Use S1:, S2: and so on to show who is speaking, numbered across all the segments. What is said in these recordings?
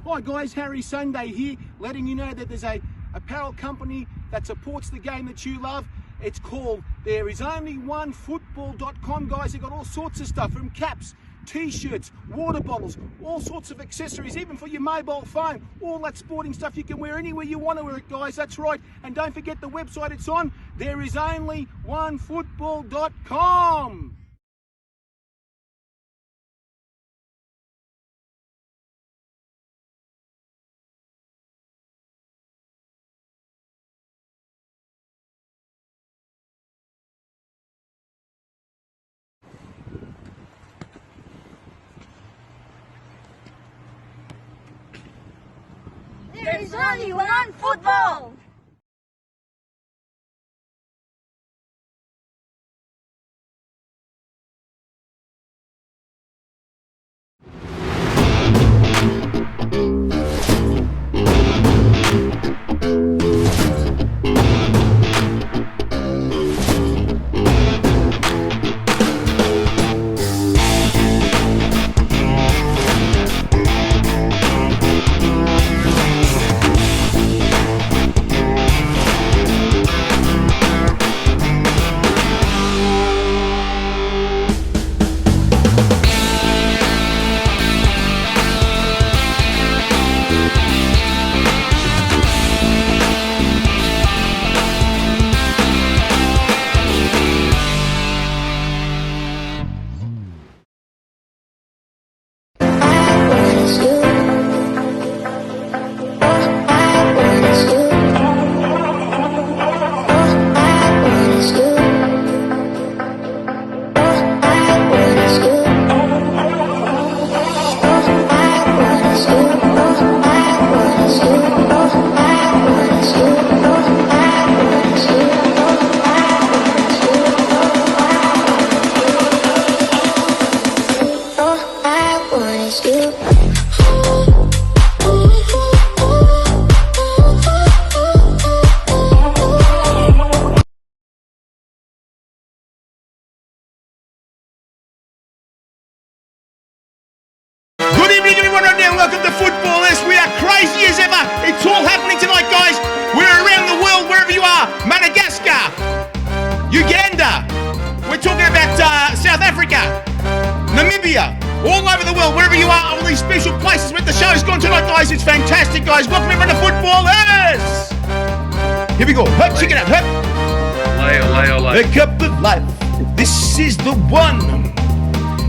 S1: Hi guys, Harry Sundai here, letting you know that there's a apparel company that supports the game that you love. It's called There Is Only One Football.com, guys. They've got all sorts of stuff from caps, t-shirts, water bottles, all sorts of accessories, even for your mobile phone. All that sporting stuff you can wear anywhere you want to wear it, guys. That's right. And don't forget the website it's on, thereisonlyonefootball.com.
S2: There is only one football!
S1: Welcome to Footballers. We are crazy as ever. It's all happening tonight, guys. We're around the world, wherever you are. Madagascar, Uganda. We're talking about South Africa, Namibia, all over the world, wherever you are, all these special places where the show has gone tonight, guys. It's fantastic, guys. Welcome everyone to Footballers. Here we go. Hop, check it out. Hop.
S3: Olay.
S1: The cup of life. This is the one.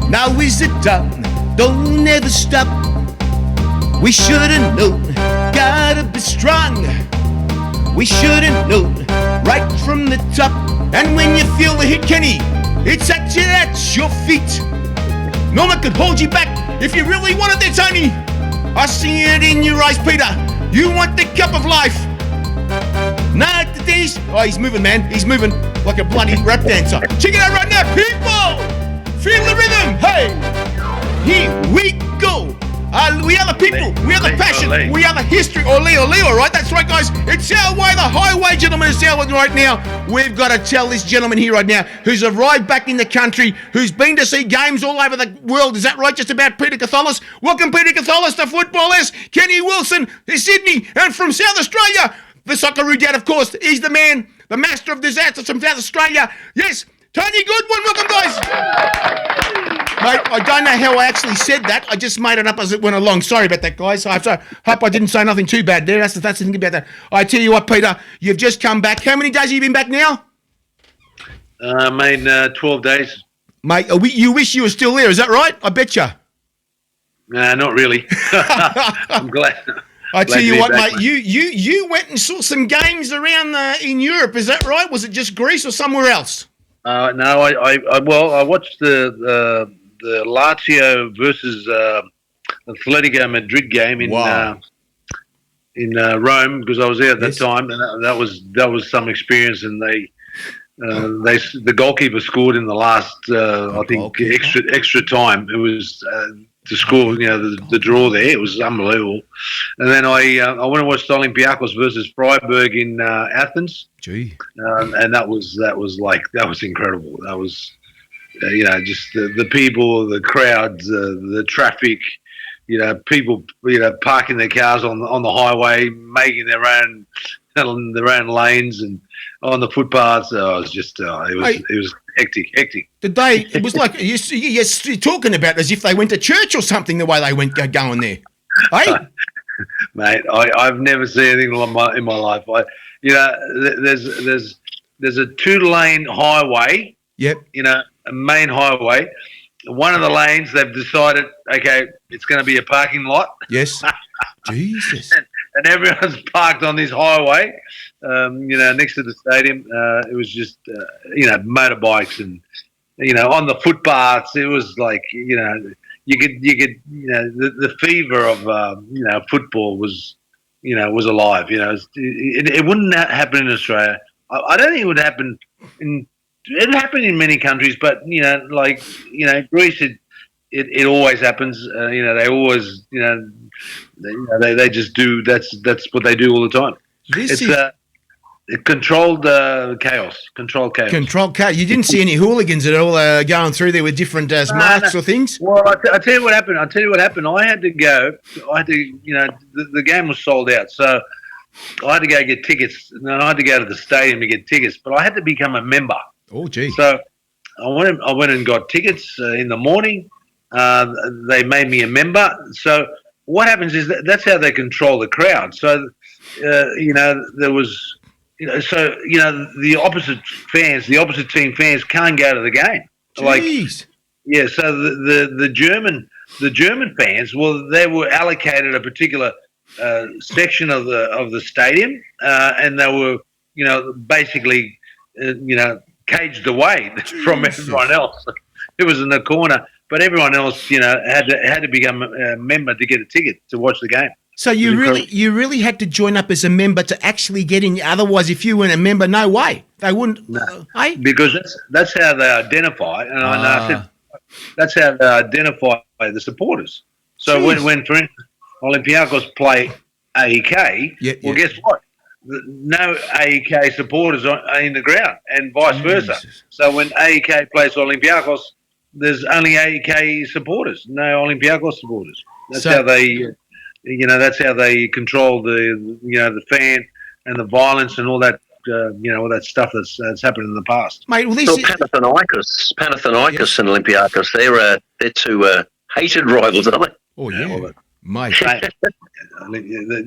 S1: Now is it done? Don't ever stop. We should've known, gotta be strong. We should've known, right from the top. And when you feel the hit, Kenny, it's at your feet. No one could hold you back if you really wanted it, Tony. I see it in your eyes, Peter. You want the cup of life. Not the days. Oh, he's moving, man. He's moving like a bloody rap dancer. Check it out right now, people. Feel the rhythm. Hey, here we go. We are the people, we are the passion, we are the history. Ole, all right? That's right, guys. It's our way, the highway, gentlemen, is our way right now. We've got to tell this gentleman here right now who's arrived back in the country, who's been to see games all over the world. Is that right? Just about Peter Katholos. Welcome, Peter Katholos, to Footballers. Kenny Wilson, Sydney, and from South Australia, the Socceroo Dad, of course. He's the man, the master of disasters from South Australia. Yes, Tony Goodwin. Welcome, guys. Mate, I don't know how I actually said that. I just made it up as it went along. Sorry about that, guys. I hope I didn't say nothing too bad there. That's the thing about that. I tell you what, Peter, you've just come back. How many days have you been back now?
S3: 12 days.
S1: Mate, you wish you were still there. Is that right? I bet you.
S3: Nah, not really. I'm glad.
S1: I tell you what, mate, you went and saw some games around in Europe. Is that right? Was it just Greece or somewhere else?
S3: No, I watched the Lazio versus Atletico Madrid game in Rome because I was there at that time, and that was some experience. And the goalkeeper scored in the last I think extra time. It was to score, the draw there. It was unbelievable. And then I went and watched Olympiacos versus Freiburg in Athens.
S1: Gee.
S3: And that was incredible. That was, just the people, the crowds, the traffic, people, parking their cars on the highway, making their own lanes and on the footpaths. It was just, it was hectic.
S1: It was like you're talking about as if they went to church or something. The way they went going there, hey,
S3: mate. I've never seen anything like in my life. There's a 2-lane highway.
S1: Yep.
S3: A main highway. One of the lanes they've decided, okay, it's going to be a parking lot.
S1: Yes. Jesus.
S3: And everyone's parked on this highway, next to the stadium. It was just, motorbikes and, on the footpaths. It was like, you could, the fever of, football was alive. It wouldn't happen in Australia. I don't think it would happen it happened in many countries, but Greece, it always happens. They always, they just do. That's what they do all the time. Controlled chaos. Controlled chaos.
S1: Controlled chaos. You didn't see any hooligans at all going through there with different masks or things?
S3: Well, I tell you what happened. I had to go. The game was sold out, so I had to go get tickets. And I had to go to the stadium to get tickets, but I had to become a member.
S1: Oh, gee.
S3: So I went and got tickets in the morning. They made me a member. So what happens is that's how they control the crowd. So, there was, the opposite team fans can't go to the game.
S1: Jeez.
S3: So the German fans, well, they were allocated a particular section of the stadium, and they were, basically, caged away from everyone else. It was in the corner, but everyone else, had to become a member to get a ticket to watch the game.
S1: So you really had to join up as a member to actually get in. Otherwise, if you weren't a member, no way they wouldn't.
S3: No, because that's how they identify, and I said that's how they identify the supporters. So when for instance, Olympiacos play AEK, guess what? No AEK supporters are in the ground, and vice versa. So when AEK plays Olympiacos, there's only AEK supporters, no Olympiacos supporters. That's how they, that's how they control the fan and the violence and all that, all that stuff that's happened in the past.
S1: Mate, well,
S4: Panathinaikos and Olympiacos, they're two hated rivals, aren't they?
S1: Oh yeah, mate.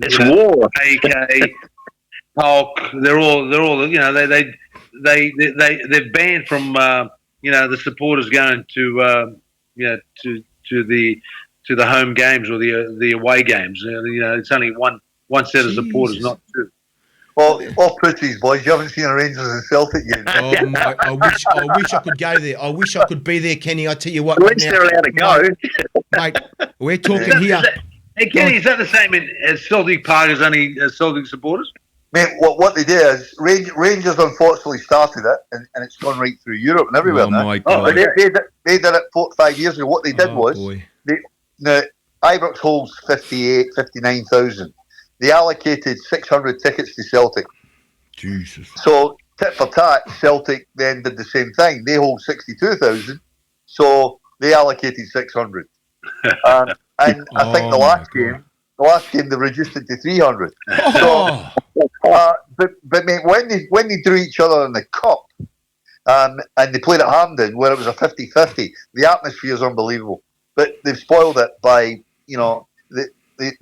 S4: It's war.
S3: AEK. Hulk, they're all they're banned from the supporters going to the home games or the away games. It's only one set of supporters, not two.
S5: Well, off putties, boys. You haven't seen a Rangers and Celtic game.
S1: Oh my! I wish I could go there. I wish I could be there, Kenny. I tell you what.
S4: At least they're allowed to go,
S1: mate. We're talking here.
S3: Hey, Kenny, is that the same in Celtic Park as only Celtic supporters?
S5: Mate, what they did is Rangers unfortunately started it, and it's gone right through Europe and everywhere now.
S1: My God.
S5: They did it 4 or 5 years ago. What they did was, Ibrox holds 59,000. They allocated 600 tickets to Celtic.
S1: Jesus.
S5: So, tit for tat, Celtic then did the same thing. They hold 62,000, so they allocated 600. And I think the last game they reduced it to 300. So, but mate, when they drew each other in the cup, and they played at Hampden where it was a 50-50, the atmosphere is unbelievable. But they've spoiled it by, the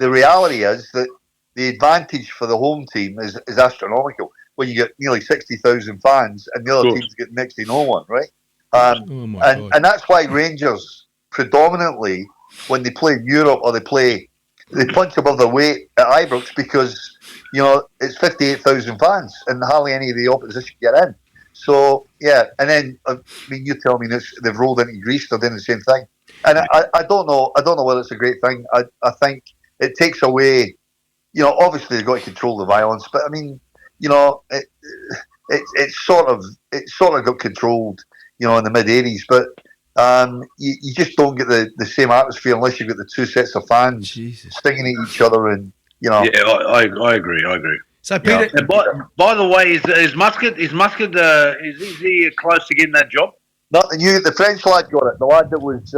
S5: reality is that the advantage for the home team is astronomical when you get nearly 60,000 fans and the other teams get next to no one, right? And that's why Rangers predominantly, when they play in Europe or they punch above their weight at Ibrox because, it's 58,000 fans and hardly any of the opposition get in. So, yeah, and then, you tell me they've rolled into Greece, they're doing the same thing. And I don't know whether it's a great thing. I think it takes away, obviously they've got to control the violence, but I mean, it's sort of got controlled, in the mid-'80s, but you just don't get the same atmosphere unless you've got the two sets of fans stinging at each other, and
S3: Yeah, I agree.
S1: So Peter,
S3: and by the way, is Muscat is he close to getting that job?
S5: Not the French lad got it. The lad that was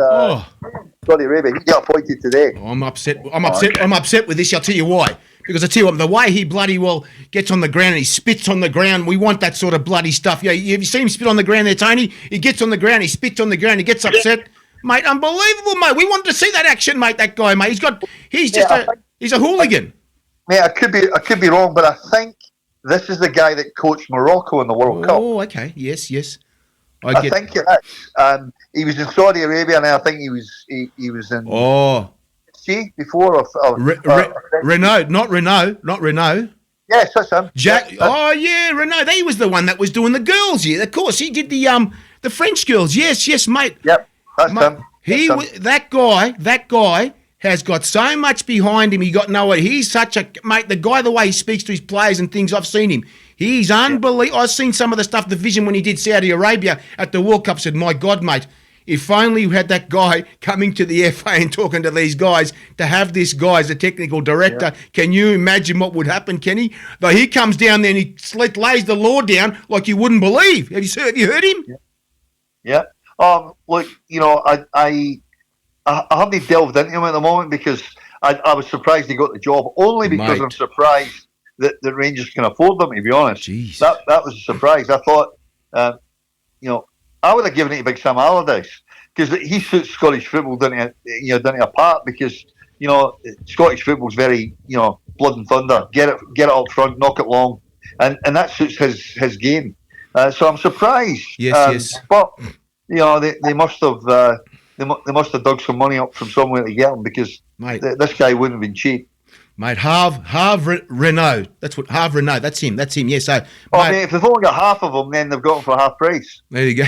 S5: Saudi Arabia. He got appointed today.
S1: I'm upset. I'm upset with this. I'll tell you why. Because I tell you what, the way he bloody well gets on the ground and he spits on the ground, we want that sort of bloody stuff. Yeah, have you seen him spit on the ground there, Tony? He gets on the ground, he spits on the ground, he gets upset. Mate, unbelievable, mate. We wanted to see that action, mate, that guy, mate. He's a hooligan.
S5: Mate, I could be wrong, but I think this is the guy that coached Morocco in the World Cup.
S1: Oh, okay. Yes.
S5: I think it is. He was in Saudi Arabia, and I think he was in before.
S1: Renault, not Renault.
S5: Yes, that's him.
S1: Renault. He was the one that was doing the girls. Yeah, of course, he did the French girls. Yes, mate.
S5: Yep, that's him.
S1: That guy has got so much behind him. He got nowhere. He's such a mate. The guy, the way he speaks to his players and things, I've seen him. He's unbelievable. I've seen some of the stuff, the vision when he did Saudi Arabia at the World Cup. Said, my God, mate, if only you had that guy coming to the FA and talking to these guys, to have this guy as a technical director, can you imagine what would happen, Kenny? Though he comes down there and he lays the law down like you wouldn't believe. Have you heard him?
S5: Yeah. Look, I haven't delved into him at the moment because I was surprised he got the job, only because I'm surprised that the Rangers can afford them, to be honest.
S1: Jeez.
S5: That was a surprise. I thought, I would have given it to Big Sam Allardyce because he suits Scottish football, doesn't he apart because, Scottish football's very, blood and thunder. Get it up front, knock it long, and that suits his game. So I'm surprised.
S1: Yes.
S5: But, they must have dug some money up from somewhere to get him because this guy wouldn't have been cheap.
S1: Mate, Harve Renault. That's Renault. That's him. Yeah. So,
S5: mate, if they've only got half of them, then they've got them for half price.
S1: There you go.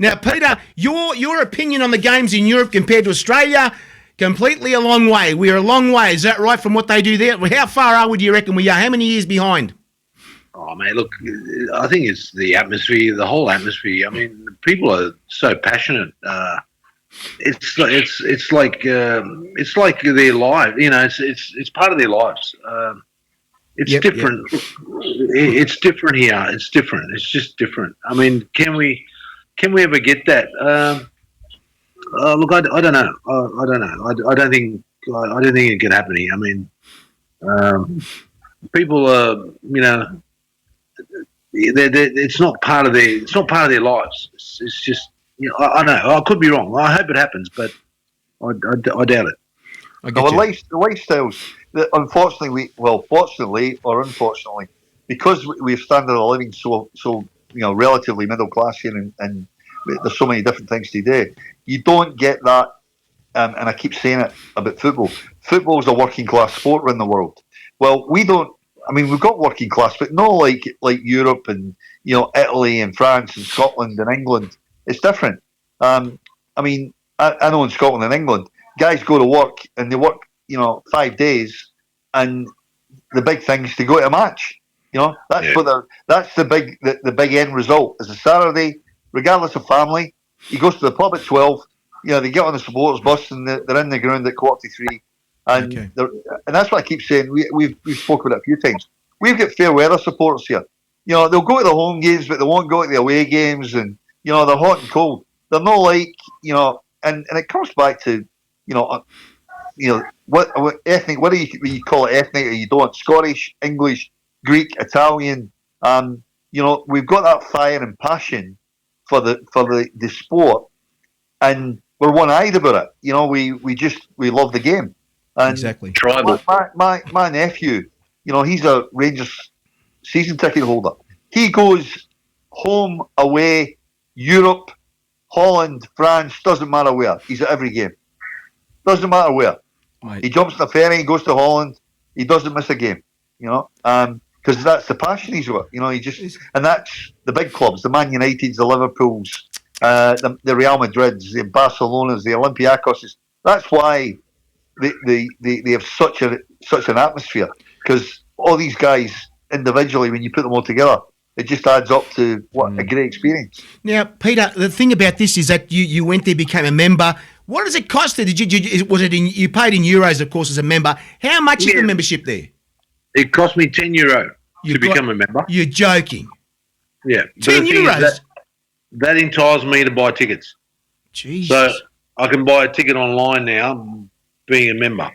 S1: Now, Peter, your opinion on the games in Europe compared to Australia, completely a long way. We're a long way. Is that right from what they do there? How far do you reckon we are? How many years behind?
S3: Oh, man, look, I think it's the atmosphere, the whole atmosphere. I mean, people are so passionate. It's like their life. It's part of their lives. It's different. It's different here. It's different. It's just different. I mean, can we ever get that? Look, I don't know. I don't know. I don't think it can happen here. I mean, people are, it's not part of their lives. It's just. I know. I could be wrong. I hope it happens, but I doubt it.
S5: The lifestyles that fortunately or unfortunately, because we have standard of living so relatively middle class here, and there's so many different things to do. You don't get that, and I keep saying it about football. Football is a working class sport around the world. Well, we don't. I mean, we've got working class, but not like Europe and Italy and France and Scotland and England. It's different. I mean, I know in Scotland and England, guys go to work and they work, 5 days, and the big thing is to go to a match. That's the big end result. Is a Saturday, regardless of family, he goes to the pub at 12. They get on the supporters bus and they're in the ground at 2:45, and that's what I keep saying. We've spoken about it a few times. We've got fair weather supporters here. They'll go to the home games, but they won't go to the away games, and they're hot and cold. They're not like, and it comes back to, what ethnic, whether you call it ethnic or you don't, Scottish, English, Greek, Italian, we've got that fire and passion for the sport, and we're one-eyed about it. We love the game. And
S1: exactly.
S4: Tribal.
S5: My nephew, he's a Rangers season ticket holder. He goes home, away, Europe, Holland, France, doesn't matter where. He's at every game. Doesn't matter where. Right. He jumps on a ferry and goes to Holland. He doesn't miss a game, because that's the passion he's got. And that's the big clubs, the Man Uniteds, the Liverpools, the Real Madrids, the Barcelonas, the Olympiacos. That's why they have such an atmosphere, because all these guys individually, when you put them all together, it just adds up to a great experience. Now,
S1: Peter, the thing about this is that you went there, became a member. What does it cost? You paid in euros, of course, as a member. How much is the membership there?
S3: It cost me €10 to become a member.
S1: You're joking.
S3: Yeah,
S1: €10.
S3: That entitles me to buy tickets.
S1: Jesus.
S3: So I can buy a ticket online now, being a member,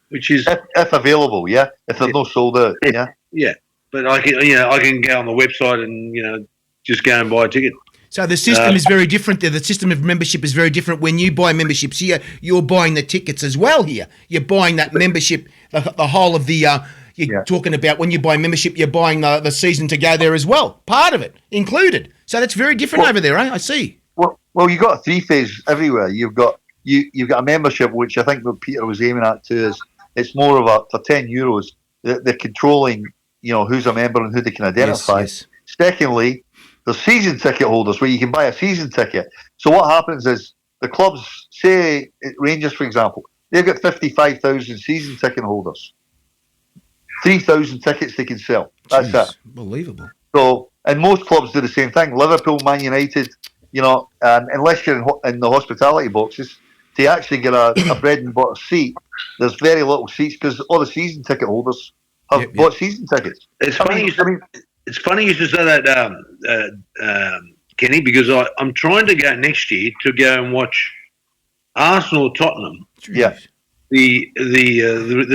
S3: which is
S5: if available, yeah. If they're not sold out, yeah.
S3: yeah. But I can go on the website and just go and buy a ticket.
S1: So the system is very different there. The system of membership is very different. When you buy memberships here, you're buying the tickets as well here. You're buying that membership, the whole of the, you're talking about when you buy membership, you're buying the season to go there as well. Part of it included. So that's very different over there, eh? I see.
S5: Well, you've got a three-phase everywhere. You've got a membership, which I think what Peter was aiming at too is it's more of for €10, they're controlling, who's a member and who they can identify.
S1: Yes.
S5: Secondly, there's season ticket holders where you can buy a season ticket. So what happens is the clubs, say Rangers, for example, they've got 55,000 season ticket holders. 3,000 tickets they can sell. That's it.
S1: Unbelievable.
S5: So, and most clubs do the same thing. Liverpool, Man United, unless you're in the hospitality boxes, to actually get a bread and butter seat, there's very little seats because all the season ticket holders have bought season tickets.
S3: It's funny you should say that, Kenny, because I'm trying to go next year to go and watch Arsenal Tottenham.
S5: Yeah.
S3: The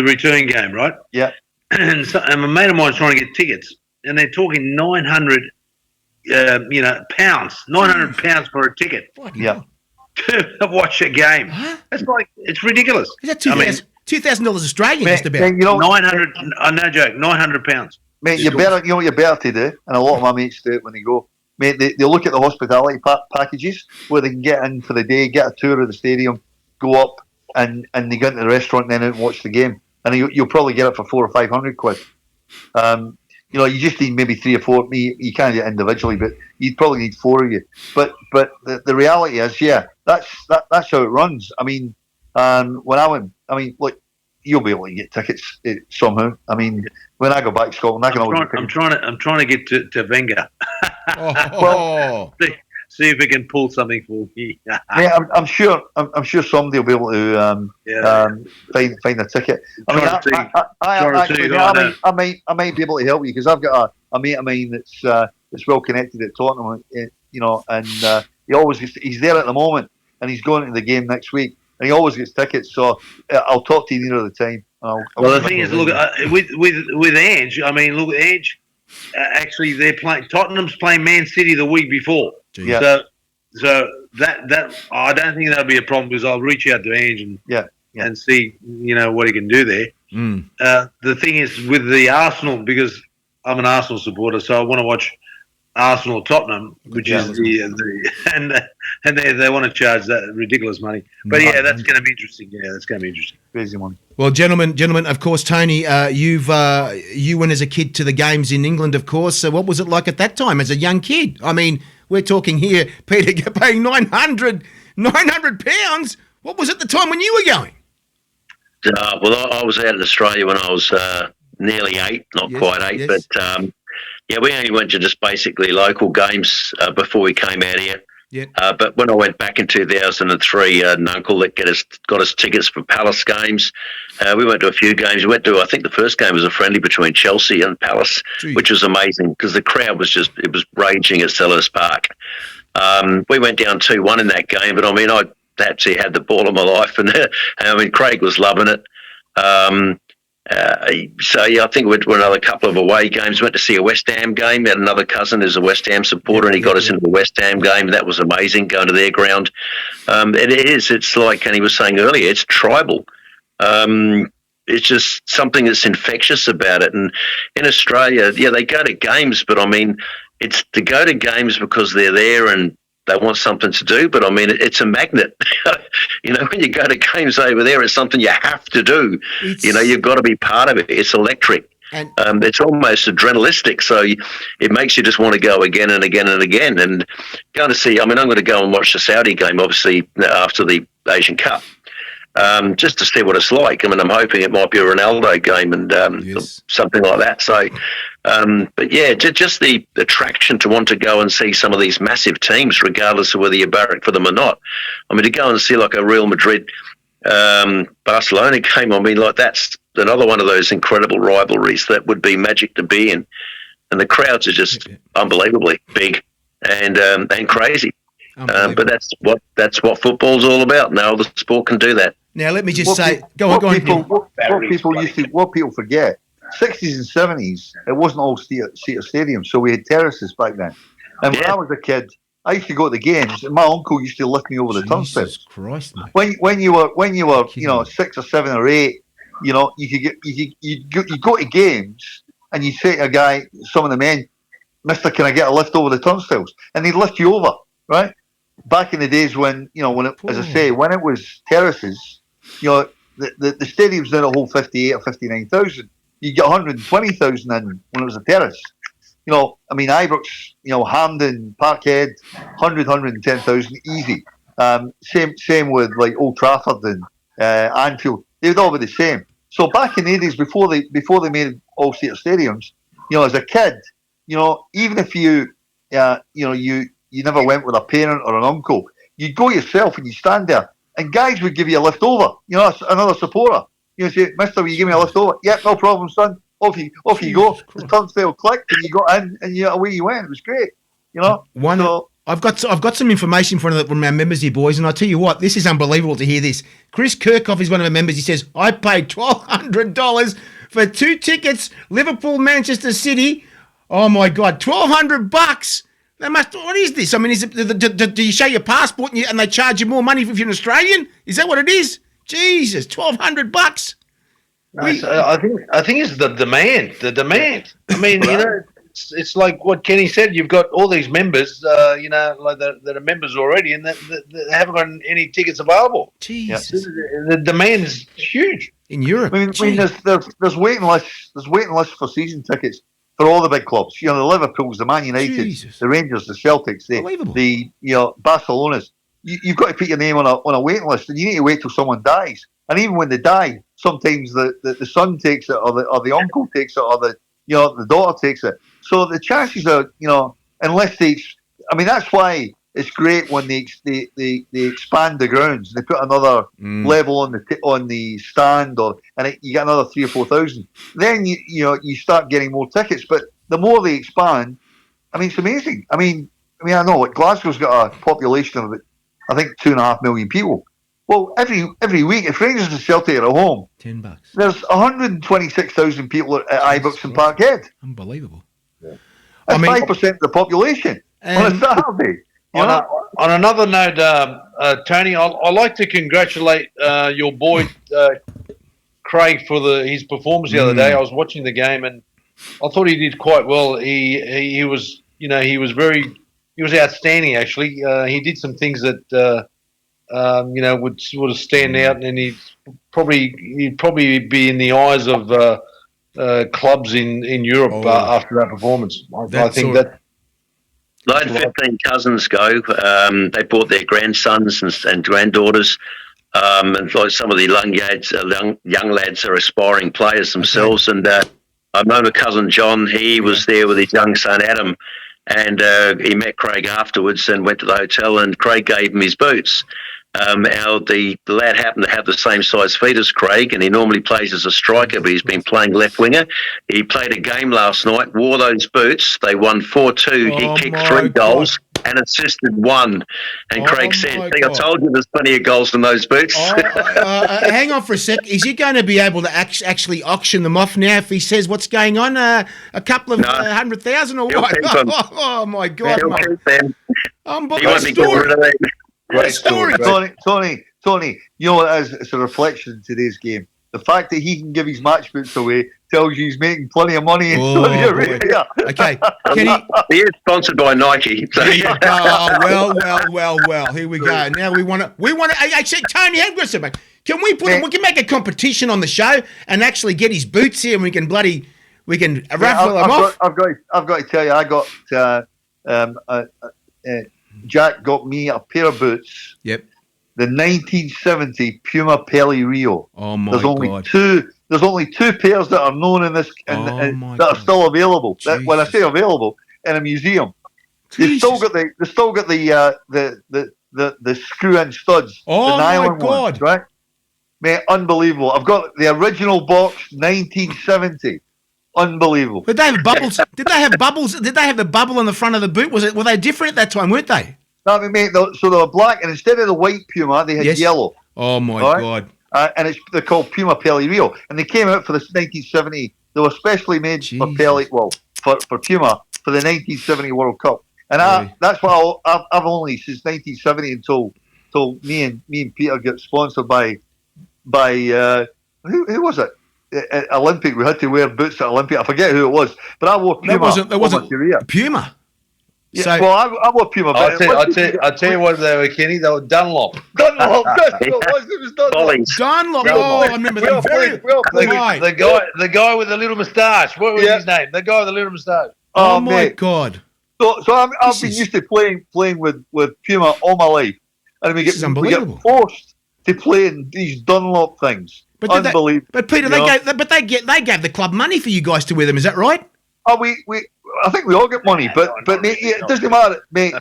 S3: return game, right?
S5: Yeah.
S3: And a mate of mine's trying to get tickets, and they're talking 900, pounds. 900 pounds for a ticket.
S5: Yeah.
S3: To watch a game.
S1: Huh?
S3: It's ridiculous.
S1: Is that $2,000 Australian just about?
S3: 900. No joke. 900 pounds.
S5: Mate, you know what you're better to do, and a lot of my mates do it when they go. Mate, they look at the hospitality packages where they can get in for the day, get a tour of the stadium, go up, and they go into the restaurant and then out and watch the game. And you'll probably get it for £400 or £500. You just need maybe 3 or 4. You can't get it individually, but you'd probably need 4 of you. But the reality is, that's how it runs. I mean, when I went, look, you'll be able to get tickets somehow. I mean, when I go back to Scotland, I can always.
S3: I'm trying to get to Wenger.
S1: Well,
S3: see if we can pull something for me.
S5: Yeah, I'm sure somebody will be able to find a ticket. I might be able to help you because I've got a mate of mine that's well connected at Tottenham, and he's there at the moment, and he's going to the game next week, and he always gets tickets. So I'll talk to you near the time.
S3: Well, the thing is, look, with Ange, look, Ange, actually, they're playing. Tottenham's playing Man City the week before.
S5: Yeah.
S3: So that I don't think that'll be a problem because I'll reach out to Ange and see what he can do there. The thing is with the Arsenal, because I'm an Arsenal supporter, so I want to watch Arsenal Tottenham, which is and they want to charge that ridiculous money. But that's going to be interesting. Yeah, that's going to be interesting.
S5: Crazy one.
S1: Well, gentlemen, of course, Tony, you went as a kid to the games in England, of course. So what was it like at that time as a young kid? I mean, we're talking here, Peter, paying £900. What was it the time when you were going?
S4: Well, I was out in Australia when I was nearly 8, not quite 8, but we only went to just basically local games before we came out here.
S1: Yeah.
S4: But when I went back in 2003, an uncle that got us tickets for Palace games. We went to a few games. We went to, I think the first game was a friendly between Chelsea and Palace, which was amazing because the crowd was it was raging at Selhurst Park. We went down 2-1 in that game, but I actually had the ball of my life, and Craig was loving it. I think we went to another couple of away games. Went to see a West Ham game. Had another cousin who's a West Ham supporter, and he got us into the West Ham game. That was amazing, going to their ground. It's like Kenny was saying earlier, it's tribal. It's just something that's infectious about it. And in Australia, they go to games, but it's to go to games because they're there and they want something to do, but it's a magnet. When you go to games over there, it's something you have to do. You've got to be part of it. It's electric. And it's almost adrenalistic, so it makes you just want to go again and again and again. And going to see, I'm going to go and watch the Saudi game, obviously, after the Asian Cup, just to see what it's like. I'm hoping it might be a Ronaldo game and something like that. So, just the attraction to want to go and see some of these massive teams, regardless of whether you barrack for them or not. To go and see like a Real Madrid, Barcelona game, that's another one of those incredible rivalries that would be magic to be in. And the crowds are just unbelievably big and crazy. But that's what football's all about. No other sport can do that.
S1: Now, let me just say, go on.
S5: What people forget, 60s and 70s, it wasn't all seater stadiums, so we had terraces back then. And when I was a kid, I used to go to the games, and my uncle used to lift me over the turnstiles.
S1: Jesus Christ, mate.
S5: When you were 6 or 7 or 8, you go to games, and you say to a guy, some of the men, "Mister, can I get a lift over the turnstiles?" And they'd lift you over, right? Back in the days when as I say, when it was terraces, the stadiums now hold 58 or 59,000. You get 120,000 in when it was a terrace. Ibrox, Hampden, Parkhead, 110,000 easy. Same with like Old Trafford and Anfield. They would all be the same. So back in the 80s, before they made all-seater stadiums, as a kid, even if you never went with a parent or an uncle, you'd go yourself and you stand there, and guys would give you a lift over. Another supporter. Say, "Mister, will you give me a lift over?" "Yeah, no problem, son." Off you go. The turnstile clicked, and you got in, and away you went. It was great.
S1: I've got some information from one of our members here, boys, and I tell you what, this is unbelievable to hear this. Chris Kirkhoff is one of our members. He says, "I paid $1,200 for 2 tickets, Liverpool, Manchester City." Oh my God, $1,200. What is this? I mean, do you show your passport and they charge you more money if you're an Australian? Is that what it is? Jesus, $1,200.
S3: I think it's the demand. I mean, it's like what Kenny said. You've got all these members, that are members already, and that haven't got any tickets available.
S1: Jesus,
S3: the demand is huge
S1: in Europe.
S5: I mean, there's waiting lists. There's waiting lists for season tickets for all the big clubs. The Liverpools, the Man United, the Rangers, the Celtics, the Barcelonas. You've got to put your name on a waiting list, and you need to wait till someone dies. And even when they die, sometimes the son takes it, or the uncle takes it, or the daughter takes it. So the chances are, unless that's why it's great when they expand the grounds. They put another level on the stand, you get another 3,000 or 4,000. Then you start getting more tickets. But the more they expand, it's amazing. I know like Glasgow's got a population of about, I think, 2.5 million people. Well, every week, if Rangers and Celtic are at home,
S1: $10.
S5: There's 126,000 people at Ibrox and Parkhead.
S1: Unbelievable.
S5: Yeah. That's 5% of the population on a Saturday.
S3: On another note, Tony, I'd like to congratulate your boy Craig for his performance the other day. I was watching the game and I thought he did quite well. He was outstanding actually. He did some things that would sort of stand out, and he'd probably be in the eyes of clubs in Europe after that performance. I think that.
S4: I had 15 cousins go. They brought their grandsons and granddaughters, and like some of the young lads are aspiring players themselves. And I know my cousin John. He was there with his young son Adam, and he met Craig afterwards and went to the hotel. And Craig gave him his boots. The lad happened to have the same size feet as Craig, and he normally plays as a striker, but he's been playing left winger. He played a game last night, wore those boots. They won 4-2. He kicked 3 goals and assisted 1. And Craig said, "I told you there's plenty of goals in those boots."
S1: Hang on for a sec. Is he going to be able to actually auction them off now if he says what's going on? A couple of 100,000 or what? Oh my God, mate.
S4: He won't be getting rid of them.
S5: Great story. Tony, you know what it is? It's a reflection in today's game. The fact that he can give his match boots away tells you he's making plenty of money in Saudi Arabia.
S1: Okay.
S4: He is sponsored by Nike. So.
S1: Well. Here we go. Now we want to. Actually, Tony, hang on a second. Can we we can make a competition on the show and actually get his boots here, and we can raffle them off.
S5: I've got to tell you, I got Jack got me a pair of boots.
S1: Yep.
S5: The 1970 Puma Peli Rio.
S1: Oh my
S5: God! There's only 2 pairs that are known in this, that are still available. When I say available, in a museum, they still got the screw-in studs.
S1: Oh
S5: the nylon
S1: my God!
S5: ones, right, mate, unbelievable. I've got the original box, 1970. Unbelievable.
S1: Did they have bubbles? Did they have bubbles? Did they have the bubble on the front of the boot? Were they different at that time, weren't they?
S5: No, I mean, mate, so they were black, and instead of the white Puma, they had yellow.
S1: Oh my
S5: right?
S1: God!
S5: And they're called Puma Pele Rio, and they came out for the 1970. They were specially made for Pele, for Puma for the 1970 World Cup, and that's why I've only since 1970 until me and Peter got sponsored by who was it? At Olympic, we had to wear boots at Olympic. I forget who it was, but I wore Puma.
S1: That wasn't Puma.
S5: Yeah, so, well, I wore Puma.
S3: I'll tell you what they were, Kenny. They were Dunlop.
S5: Dunlop. It was Dunlop.
S1: Dunlop. Oh, I remember that very well.
S3: The guy with the little moustache. What was his name? The guy with the little moustache.
S1: Oh my God.
S5: So I've been used to playing with Puma all my life, and we get forced to play in these Dunlop things.
S1: But unbelievable. But Peter, they gave the club money for you guys to wear them. Is that right?
S5: Oh, I think we all get money, but mate, it doesn't matter, mate.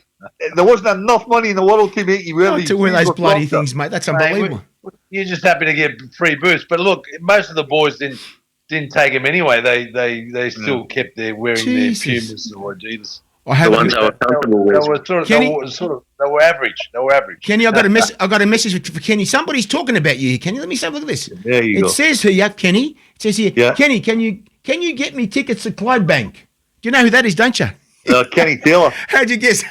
S5: There wasn't enough money in the world to make you wear
S1: to wear those bloody things, mate. That's unbelievable.
S3: You're just happy to get free boots, but look, most of the boys didn't take them anyway. They still kept wearing their Pumas or Adidas.
S4: The ones they were comfortable with.
S3: They were average.
S1: Kenny, I got a message for Kenny. Somebody's talking about you, Kenny. Let me have a look at this.
S5: There you go.
S1: It says here, Kenny. It says here, Kenny, can you get me tickets to Clydebank? Do you know who that is, don't you?
S5: Kenny Taylor.
S1: How'd you guess?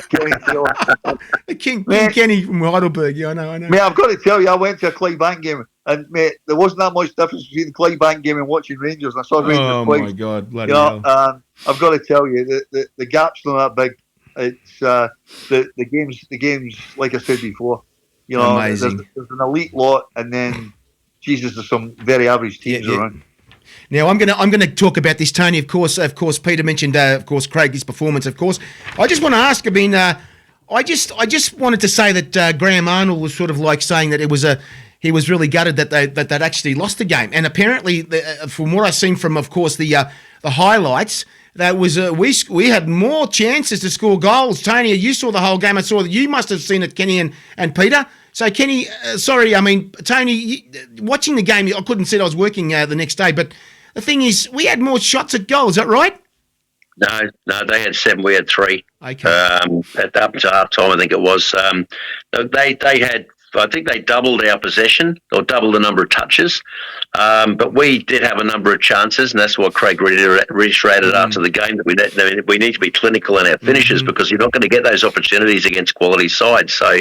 S5: Kenny Taylor.
S1: King Kenny from Heidelberg. Yeah, I know.
S5: Mate, I've got to tell you, I went to a Clydebank game, and mate, there wasn't that much difference between the Clydebank game and watching Rangers. And I saw Rangers play.
S1: Oh my God, bloody hell!
S5: I've got to tell you, the gap's not that big. It's the games, like I said before,
S1: amazing.
S5: There's an elite lot, and then Jesus, there's some very average teams around.
S1: Now I'm gonna talk about this, Tony. Of course, Peter mentioned, Craig's performance. Of course, I just want to ask. I mean, I just wanted to say that Graham Arnold was sort of like saying that he was really gutted that they'd actually lost the game, and apparently, from what I've seen from, of course, the highlights, that was we had more chances to score goals. Tony, you saw the whole game. I saw that you must have seen it, Kenny and Peter. So, Kenny, Tony, watching the game, I couldn't see it. I was working the next day. But the thing is, we had more shots at goal. Is that right?
S4: No, they had 7. We had 3.
S1: Okay.
S4: Up to half time, I think it was. They had, I think they doubled our possession or doubled the number of touches. But we did have a number of chances, and that's what Craig reiterated after the game, that we need to be clinical in our finishes because you're not going to get those opportunities against quality sides. So,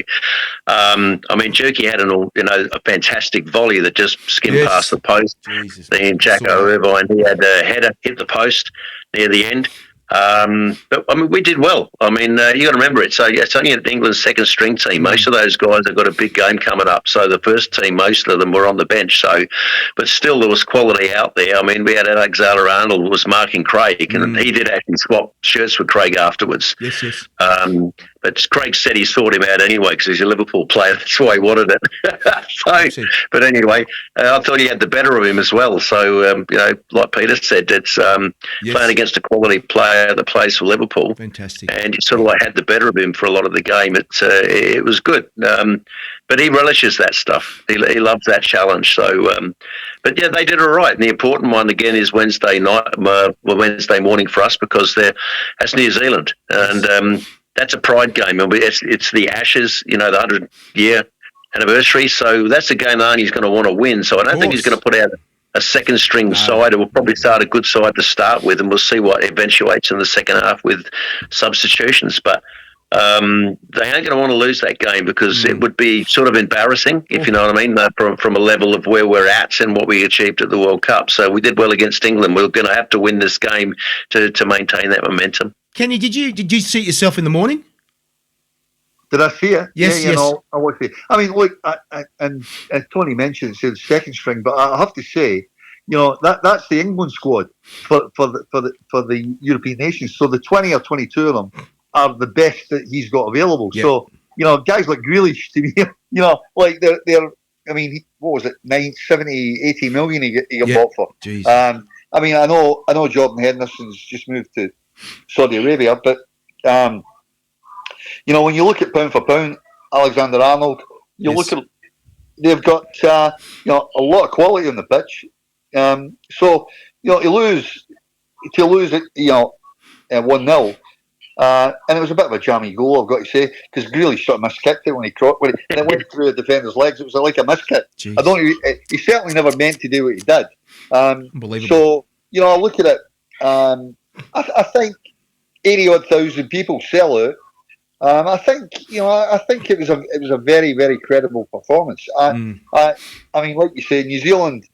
S4: Jerky had a fantastic volley that just skimmed past the post. Then Jacko Irvine, he had a header hit the post near the end. But we did well. You got to remember it's only England's second string team. Most of those guys have got a big game coming up. So the first team, most of them were on the bench. So, but still there was quality out there. We had Alexander Arnold who was marking Craig, and he did actually swap shirts with Craig afterwards.
S1: Yes.
S4: But Craig said he sought him out anyway because he's a Liverpool player. That's why he wanted it. But anyway, I thought he had the better of him as well. So, like Peter said, it's playing against a quality player that plays for Liverpool.
S1: Fantastic.
S4: And he sort of had the better of him for a lot of the game. It was good. But he relishes that stuff. He loves that challenge. So, but yeah, they did all right. And the important one again is Wednesday night, Wednesday morning for us because that's New Zealand, and that's a pride game. And it's the Ashes, the 100-year anniversary. So that's a game that he's going to want to win. So I don't think he's going to put out a second string side. It will probably start a good side to start with, and we'll see what eventuates in the second half with substitutions. But they aren't going to want to lose that game because it would be sort of embarrassing, if you know what I mean, from a level of where we're at and what we achieved at the World Cup. So we did well against England. We're going to have to win this game to maintain that momentum.
S1: Kenny, did you see it yourself in the morning?
S5: Did I see it?
S1: Yes.
S5: I watched it. Look, and as Tony mentioned, it's second string, but I have to say, that's the England squad for the European nations. So the 20 or 22 of them are the best that he's got available. Yep. So guys like Grealish, to me, like they're. What was it? 70, 80 million he got bought for.
S1: Jeez.
S5: I know Jordan Henderson's just moved to Saudi Arabia, but. When you look at pound for pound, Alexander Arnold, they've got a lot of quality on the pitch. So to lose it 1-0, And it was a bit of a jammy goal, I've got to say, because Grealish sort of miskicked it when and it went through a defender's legs. It was like a miskick.
S1: Jeez.
S5: I don't. He certainly never meant to do what he did.
S1: Unbelievable.
S5: So I look at it. I think 80-odd thousand people sell out. I think it was a very, very credible performance. I mean, like you say, New Zealand.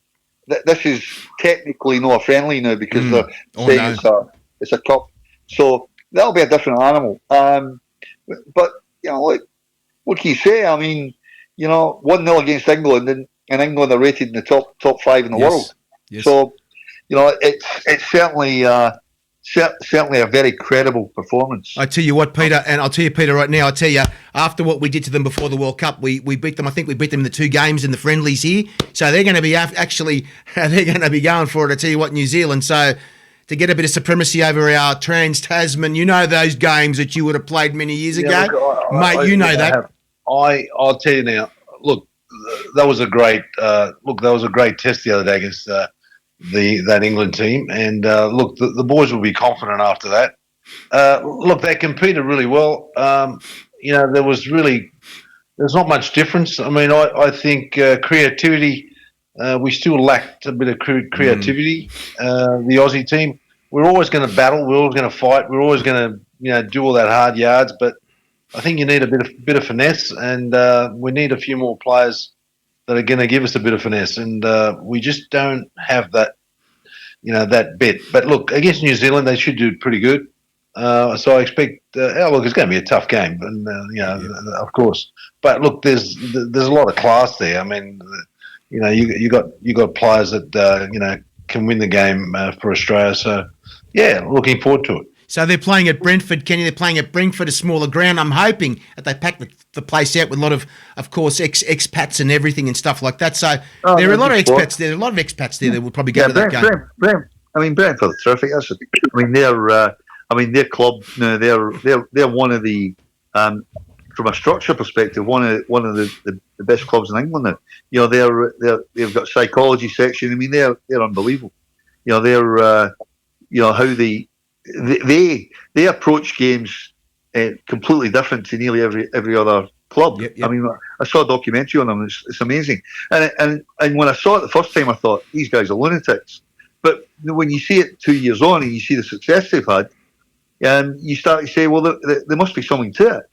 S5: This is technically not a friendly now because they're saying it's a cup. So that'll be a different animal. But what can you say? I mean, 1-0 against England, and England are rated in the top 5 in the world.
S1: Yes.
S5: So it's certainly a very credible performance.
S1: I tell you what, Peter, and I'll tell you, Peter, right now, I tell you, after what we did to them before the World Cup, we beat them. I think we beat them in the 2 games in the friendlies here. So they're going to be they're going to be going for it. I tell you what, New Zealand. So to get a bit of supremacy over our Trans-Tasman, those games that you would have played many years ago, mate. That.
S3: I'll tell you now. Look, that was a great test the other day against that England team, and look, the boys will be confident after that. Look, they competed really well. There's not much difference. I mean, I think creativity. We still lacked a bit of creativity. The Aussie team. We're always going to battle. We're always going to fight. We're always going to do all that hard yards. But I think you need a bit of finesse, and we need a few more players that are going to give us a bit of finesse, and we just don't have that, that bit. But look, against New Zealand, they should do pretty good. So I expect. Look, it's going to be a tough game, and of course. But look, there's a lot of class there. I mean, you got players that can win the game for Australia. So yeah, looking forward to it.
S1: So they're playing at Brentford, Kenny. They're playing at Brentford, a smaller ground. I'm hoping that they pack the place out with a lot of course, expats and everything and stuff like that. So there are a lot of expats there. There are a lot of expats there that will probably go to that game.
S5: Brentford are terrific. Their club. No, they're one of the from a structure perspective, one of the best clubs in England now. They've got a psychology section. I mean, they're unbelievable. How they approach games completely different to nearly every other club. Yep. I mean, I saw a documentary on them. It's amazing. And when I saw it the first time, I thought these guys are lunatics. But when you see it 2 years on and you see the success they've had, you start to say, well, there must be something to it.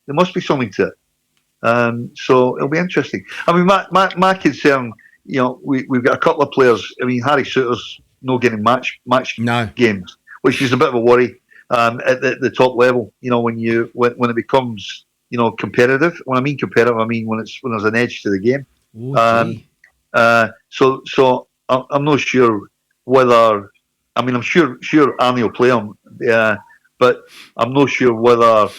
S5: There must be something to it. So it'll be interesting. I mean, my concern, we've got a couple of players. I mean, Harry Souttar's not getting match games, which is a bit of a worry at the top level. When it becomes competitive. When I mean competitive, I mean when there's an edge to the game. So I'm not sure whether. I mean, I'm sure Arnie will play him, but I'm not sure whether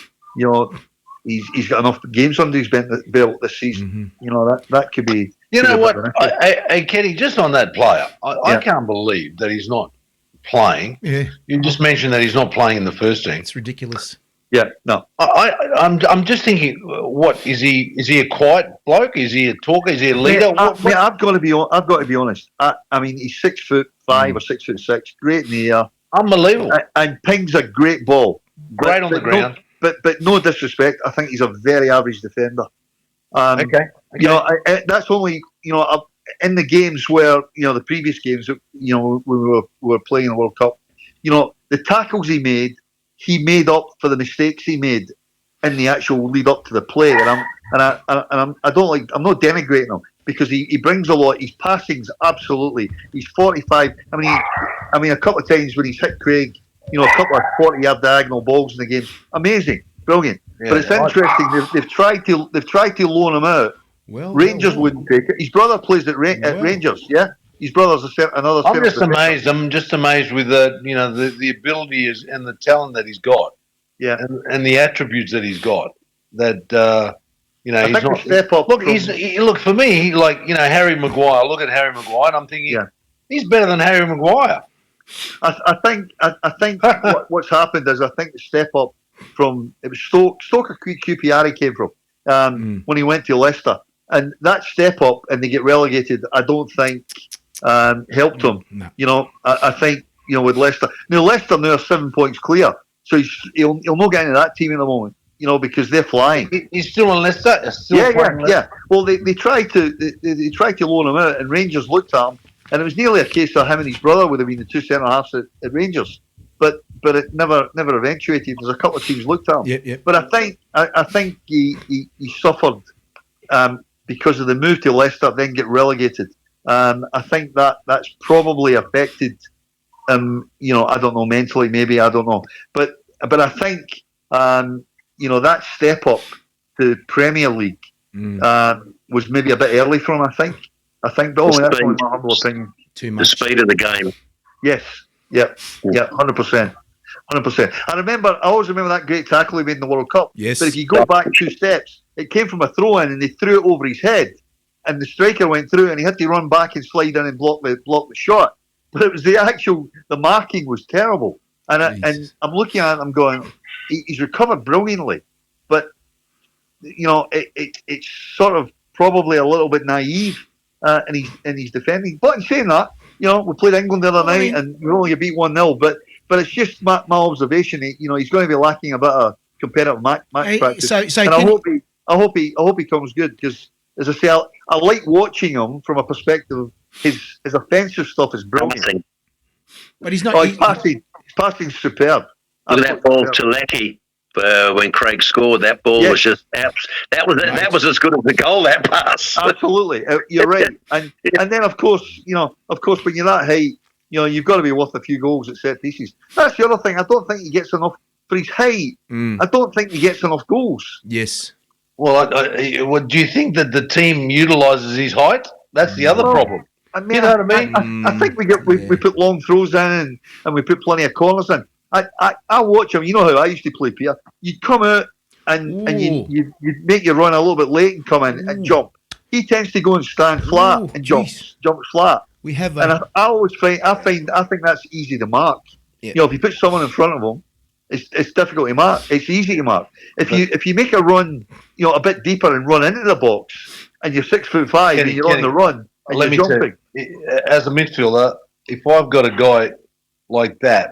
S5: he's got enough games under his belt this season. Mm-hmm. That could be. You know
S3: what? Hey, Kenny, just on that player, I can't believe that he's not playing. Yeah. You just mentioned that he's not playing in the first team.
S1: It's ridiculous.
S5: Yeah, no.
S3: I'm just thinking, what is he? Is he a quiet bloke? Is he a talker? Is he a leader?
S5: I've got to be honest. I mean, he's 6'5" or 6'6", great in the air,
S3: unbelievable,
S5: and pings a great ball,
S3: great on the ground.
S5: But no disrespect, I think he's a very average defender.
S3: Okay.
S5: That's only in the games where the previous games we were playing the World Cup. The tackles he made up for the mistakes he made in the actual lead up to the play, and I'm not denigrating him because he brings a lot. His passing's absolutely. He's 45. I mean, a couple of times when he's hit Craig, a couple of 40-yard diagonal balls in the game, amazing, brilliant. Yeah, but it's interesting. They've tried to loan him out. Rangers wouldn't take it. His brother plays at Rangers. Yeah. His brother's another.
S3: I'm just amazed. I'm just amazed with the ability and the talent that he's got.
S5: Yeah,
S3: and the attributes that he's got. That he's not.
S5: Step up.
S3: Look, look for me. Harry Maguire. Look at Harry Maguire. And I'm thinking, he's better than Harry Maguire.
S5: I think what's happened is I think the step up from it was Stoker QPR came from when he went to Leicester, and that step up and they get relegated. I don't think. Helped him. No. I think with Leicester. Now Leicester now are 7 points clear, So he'll not get into that team at the moment, because they're flying.
S3: He's still in Leicester.
S5: Yeah. Well, they tried to loan him out, and Rangers looked at him, and it was nearly a case of him and his brother would have been the two centre halves at Rangers, but it never eventuated. There's a couple of teams looked at him.
S1: Yep.
S5: But I think he suffered because of the move to Leicester, then get relegated. I think that's probably affected. I don't know, mentally, maybe, I don't know, but I think that step up to Premier League was maybe a bit early for him. I think, but that's only my humble opinion.
S1: Too much.
S4: The speed of the game.
S5: Yes, yeah, 100%. I always remember that great tackle he made in the World Cup.
S1: Yes.
S5: But if you go back 2 steps, it came from a throw in, and they threw it over his head, and the striker went through, and he had to run back and slide in and block the shot. But it was the marking was terrible. And I'm looking at it, I'm going, he's recovered brilliantly. But, it's sort of probably a little bit naive in his defending. But in saying that, we played England the other night and we only beat 1-0. But it's just my observation, he's going to be lacking a bit of competitive match practice. And I hope he comes good because, as I say, I like watching him from a perspective of his offensive stuff is brilliant.
S1: But he's not.
S5: His passing's superb.
S4: Look at that ball to Lecky when Craig scored. That ball was just that was as good as the goal. That pass.
S5: Absolutely, you're right. And then of course when you're that height, you've got to be worth a few goals at set pieces. That's the other thing. I don't think he gets enough for his height. I don't think he gets enough goals.
S1: Yes.
S3: Well, do you think that the team utilises his height? That's the other problem.
S5: I mean,
S3: you know what I mean?
S5: I think we put long throws in and we put plenty of corners in. I watch him. You know how I used to play, Pierre. You'd come out and you make your run a little bit late and come in and jump. He tends to go and stand flat and jump flat.
S1: We have,
S5: and I always think that's easy to mark. Yeah. If you put someone in front of him, it's difficult to mark. It's easy to mark. If you make a run, a bit deeper and run into the box, and you're 6'5" and you're on the run and you're jumping.
S3: As a midfielder, if I've got a guy like that,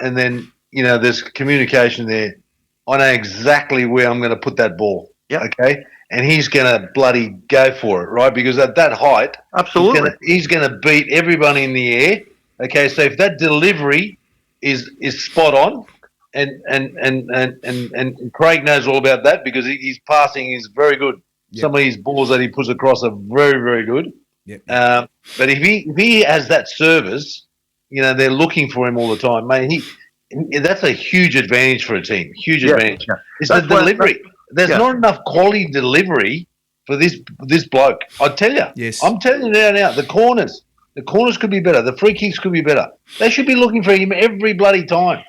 S3: and then there's communication there, I know exactly where I'm going to put that ball.
S5: Yeah.
S3: Okay. And he's going to bloody go for it, right? Because at that height,
S5: absolutely,
S3: he's going to beat everybody in the air. Okay. So if that delivery is spot on, and Craig knows all about that because his passing is very good. Yep. Some of his balls that he puts across are very, very good.
S1: Yep.
S3: But if he has that service, they're looking for him all the time, mate. That's a huge advantage for a team. Huge advantage. Yeah. It's the delivery. There's not enough quality delivery for this bloke. I tell you.
S1: Yes.
S3: I'm telling you now. The corners could be better. The free kicks could be better. They should be looking for him every bloody time.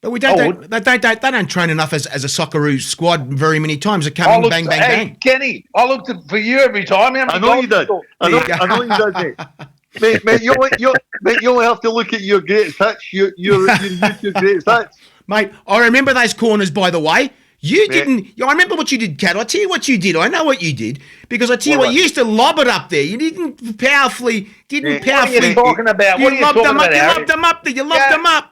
S1: But we they don't train enough as a Socceroo squad very many times. They come in, bang, bang, bang.
S3: Kenny, I looked for you every time.
S5: I know you did. I know you did, mate. Mate, you only have to look at your greatest hits. Your YouTube greatest hits.
S1: Mate, I remember those corners, by the way. You didn't. I remember what you did, Kat. I tell you what you did. I know what you did because I tell you what. You used to lob it up there. You didn't powerfully.
S3: What are you talking about?
S1: You lobbed them up. You lobbed them up.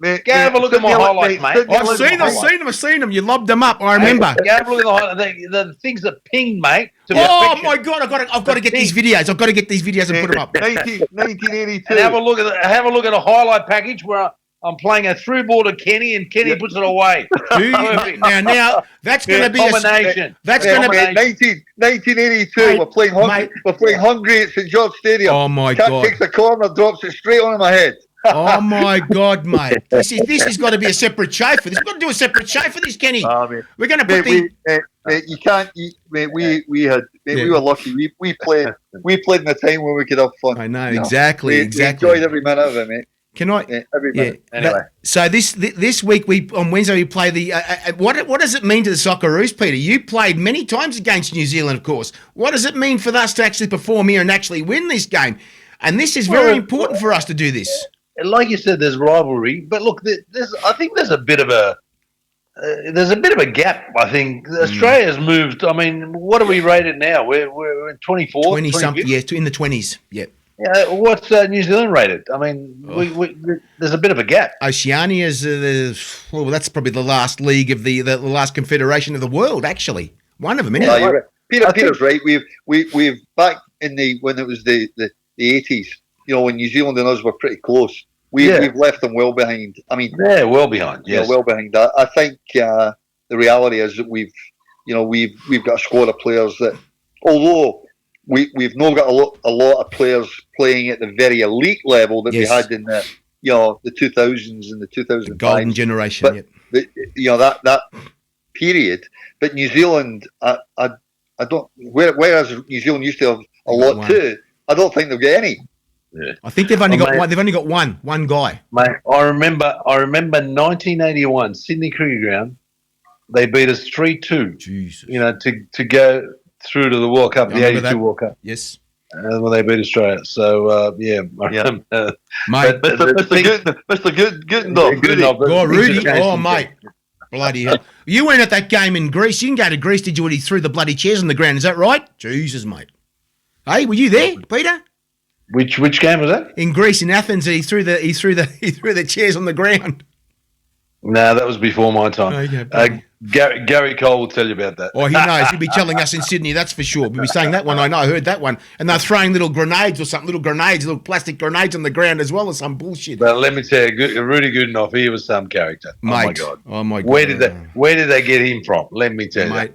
S3: Go have a look at my highlights, mate.
S1: I've seen them. You lobbed them up. I remember.
S3: Go have a look at the things that pinged, mate.
S1: Oh my God! I've got to get these videos. I've got to get these videos and put them up.
S5: 1982.
S3: And have a look at a highlight package where I'm playing a through ball to Kenny and Kenny puts it away.
S1: Now that's going to be
S3: combination.
S5: That's going to be 1982. Mate, we're playing Hungary at St George Stadium.
S1: Oh my
S5: Cat
S1: God!
S5: Takes a corner, drops it straight on my head.
S1: Oh my God, mate! This has got to be a separate show for this. We've got to do a separate show for this, Kenny. We're going to put
S5: you can't. We were lucky. We played in a time where we could have fun.
S1: I know exactly.
S5: We enjoyed every minute of it, mate.
S1: Can I?
S5: Every minute. Anyway.
S1: So this week on Wednesday we play the. What does it mean to the Socceroos, Peter? You played many times against New Zealand, of course. What does it mean for us to actually perform here and actually win this game? And this is very important for us to do this.
S3: Like you said, there's rivalry, but look, I think there's a bit of a gap. I think Australia's moved. I mean, what are we rated now? We're 24,
S1: 20 something. Yeah, in the 20s. Yep.
S3: Yeah, what's New Zealand rated? I mean, there's a bit of a gap.
S1: Oceania is well, that's probably the last league of the last confederation of the world. Actually, one of them, isn't
S5: No,
S1: it?
S5: you're right. Peter's right. We've back in when it was the 80s. When New Zealand and us were pretty close. We've left them well behind. I mean,
S3: yeah, well behind. Yes,
S5: well behind. I think the reality is that we've got a squad of players that, although we've not got a lot of players playing at the very elite level that we had in the the 2000s and the 2005
S1: the golden generation.
S5: But that period. But New Zealand, I don't. Whereas New Zealand used to have a lot too, I don't think they'll get any.
S1: Yeah. I think they've only got one. They've only got one guy.
S3: Mate, I remember 1981 Sydney Cricket Ground. They beat us 3-2.
S1: Jesus.
S3: To go through to the World Cup, the '82 World Cup.
S1: Yes.
S3: When they beat Australia. So
S5: mate. Mr. Goodwin.
S1: Oh, Rudy. Oh, mate. Bloody hell. You weren't at that game in Greece. You didn't go to Greece, did you, when he threw the bloody chairs on the ground? Is that right? Jesus, mate. Hey, were you there, Peter?
S3: Which game was that?
S1: In Greece, in Athens, he threw the chairs on the ground.
S3: No, that was before my time. Gary Cole will tell you about that.
S1: Oh, he knows. He'll be telling us in Sydney, that's for sure. We'll be saying that one. I know. I heard that one. And they're throwing little grenades or something, little plastic grenades on the ground as well, or some bullshit.
S3: But let me tell you, Rudy Goodenough, he was some character.
S1: Mate.
S3: Oh my God. Where did they get him from? Let me tell you.
S1: Mate,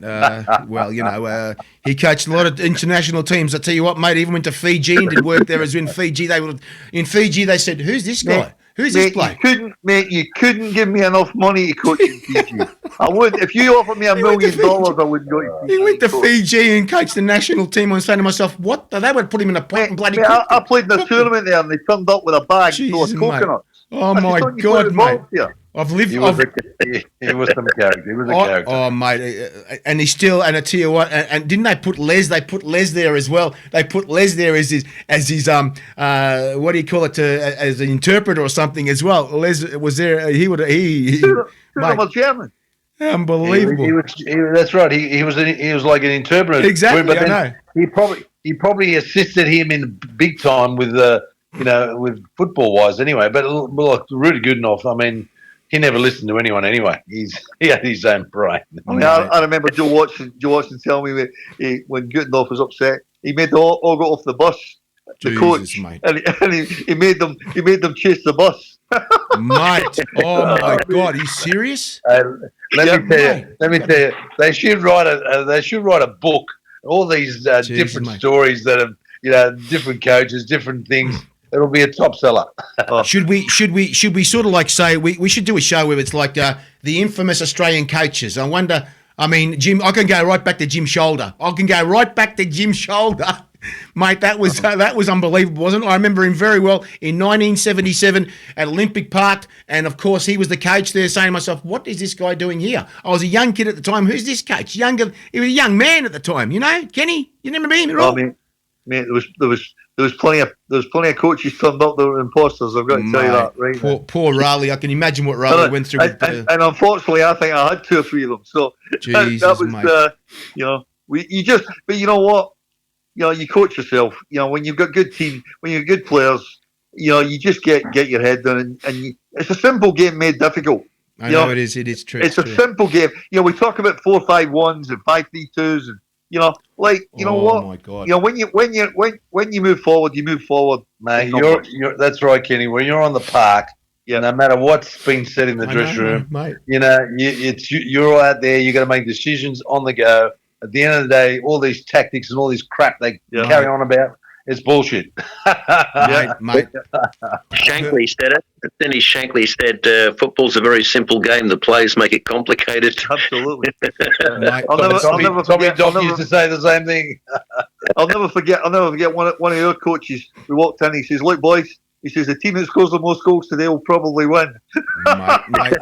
S1: well, he coached a lot of international teams. I tell you what, mate, he even went to Fiji and did work there as in Fiji. They said, who's this guy? Who's this bloke?
S5: You couldn't give me enough money to coach in Fiji. I would. If you offered me $1 million, I wouldn't go to Fiji.
S1: He went to Fiji and coached the national team. I'm saying to myself, what? They would put him in a pot and bloody
S5: I played in the tournament there and they turned up with a bag full of coconuts.
S1: Oh, my God, mate. He was
S3: some character. He was a character.
S1: Oh, mate. And he's still, and I tell you what, and didn't they put Les? They put Les there as well. They put Les there as his what do you call it, as an interpreter or something as well. Les was there. He
S5: was German.
S1: Unbelievable.
S3: That's right. He was like an interpreter.
S1: Exactly.
S3: But
S1: I know.
S3: He probably assisted him in big time with with football wise anyway. But look, Rudy Goodenough, I mean, he never listened to anyone anyway. He had his own brain.
S5: I remember Joe Watson tell me when Goodenough was upset, he made them all go off the bus. The coach, mate. And he made them chase the bus.
S1: Mate, oh my God, are you serious?
S3: Let me tell you, they should write a book. All these different stories that have different coaches, different things. It'll be a top seller.
S1: Should we sort of like say we should do a show where it's like the infamous Australian coaches? I wonder. I mean, Jim. I can go right back to Jim Shoulder. Mate, that was unbelievable, wasn't it? I remember him very well in 1977 at Olympic Park, and of course he was the coach there, saying to myself, "What is this guy doing here?" I was a young kid at the time. Who's this coach? He was a young man at the time. Kenny. You remember him at all?
S5: Mate, there was plenty of coaches turned up that were imposters. I've got to tell you that, right?
S1: Poor Riley. I can imagine what Riley went through.
S5: And unfortunately, I think I had 2 or 3 of them. So
S1: Jesus,
S5: that was, But you know what? You coach yourself. When you've got good team, when you've good players, you just get your head down, and it's a simple game made difficult.
S1: I know it is. It is true.
S5: It's a simple game. We talk about 4-5-1s and 5-3-2s, and what?
S1: Oh my God.
S5: When you move forward, you move forward.
S3: Mate, that's right, Kenny. When you're on the park, no matter what's been said in the dressing room,
S1: mate.
S3: You're out there. You got to make decisions on the go. At the end of the day, all these tactics and all this crap they carry on about, it's bullshit.
S1: Mate.
S4: Shankly said it. Dennis Shankly said, football's a very simple game. The players make it complicated.
S5: Absolutely.
S3: Tommy Doc used to say the same thing.
S5: I'll never forget one of your coaches. We walked in, he says, "Look, boys," he says, "the team that scores the most goals today will probably win."
S1: Mate,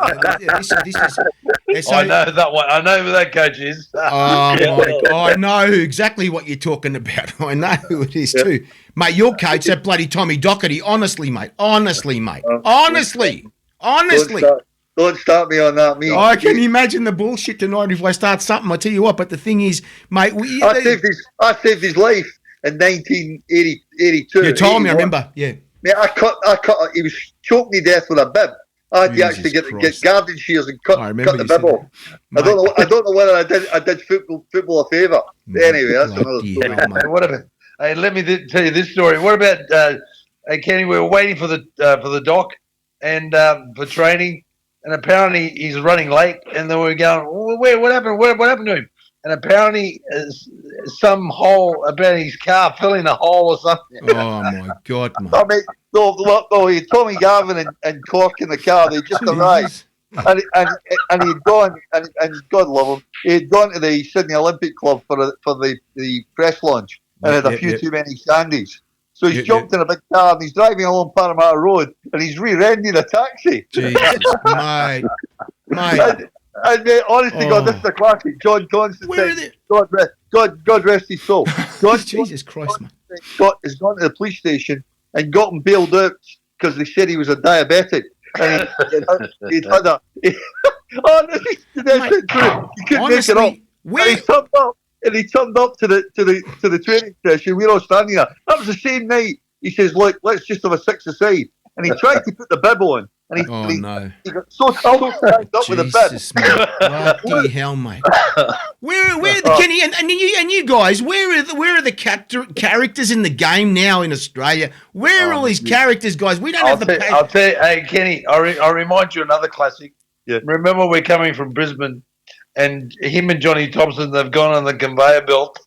S3: I know that one. I know who that coach is.
S1: Oh my God! I know exactly what you're talking about. I know who it is too, mate. Your coach, that bloody Tommy Docherty. Honestly, mate. Honestly.
S5: Don't start me on that, mate.
S1: I can imagine the bullshit tonight if I start something. I tell you what. But the thing is, mate,
S5: I saved his life. in 1982.
S1: You told me, I
S5: 81.
S1: remember. Yeah.
S5: Mate, I cut. He was choking me to death with a bib. I had to
S1: Jesus
S5: actually get
S1: Christ.
S5: garden shears and cut
S1: remember
S5: the
S1: you
S5: bib
S1: said
S5: off. I don't know whether I did football a favour. But anyway, that's another
S1: Bloody
S5: story.
S1: hell, mate.
S6: What about? Hey, let me tell you this story. What about? Hey, Kenny, we were waiting for the doc and for training, and apparently he's running late, and then we were going, "Wait, what happened? What happened to him?" And apparently, some hole about his car filling a hole or something.
S1: Oh my God, mate.
S5: I mean, no, Tommy Gavin and Cork in the car. They just arrived, and he'd gone, and God love him, he had gone to the Sydney Olympic Club for the press launch, and had a few too many shandies. So he's jumped in a big car and he's driving along Parramatta Road and he's rear-ended a taxi.
S1: Jesus, mate.
S5: And honestly, God, this is a classic. John Constantine, God rest his soul.
S1: Jesus Christ, man.
S5: Has gone to the police station and got him bailed out because they said he was a diabetic. And he'd had a... honestly, you couldn't make it up. And he turned up to the training session. We were all standing there. That was the same night. He says, "Look, let's just have a six-a-side." And he tried to put the bib on. And he got so tied up with the bib.
S1: Jesus, mate. Bloody hell, mate. Where are the Kenny and you guys? Where are the characters in the game now in Australia? Where are all these characters, guys? We don't have the.
S6: I'll tell you, hey Kenny, I'll remind you another classic.
S5: Yeah.
S6: Remember, we're coming from Brisbane, and him and Johnny Thompson, they've gone on the conveyor belt.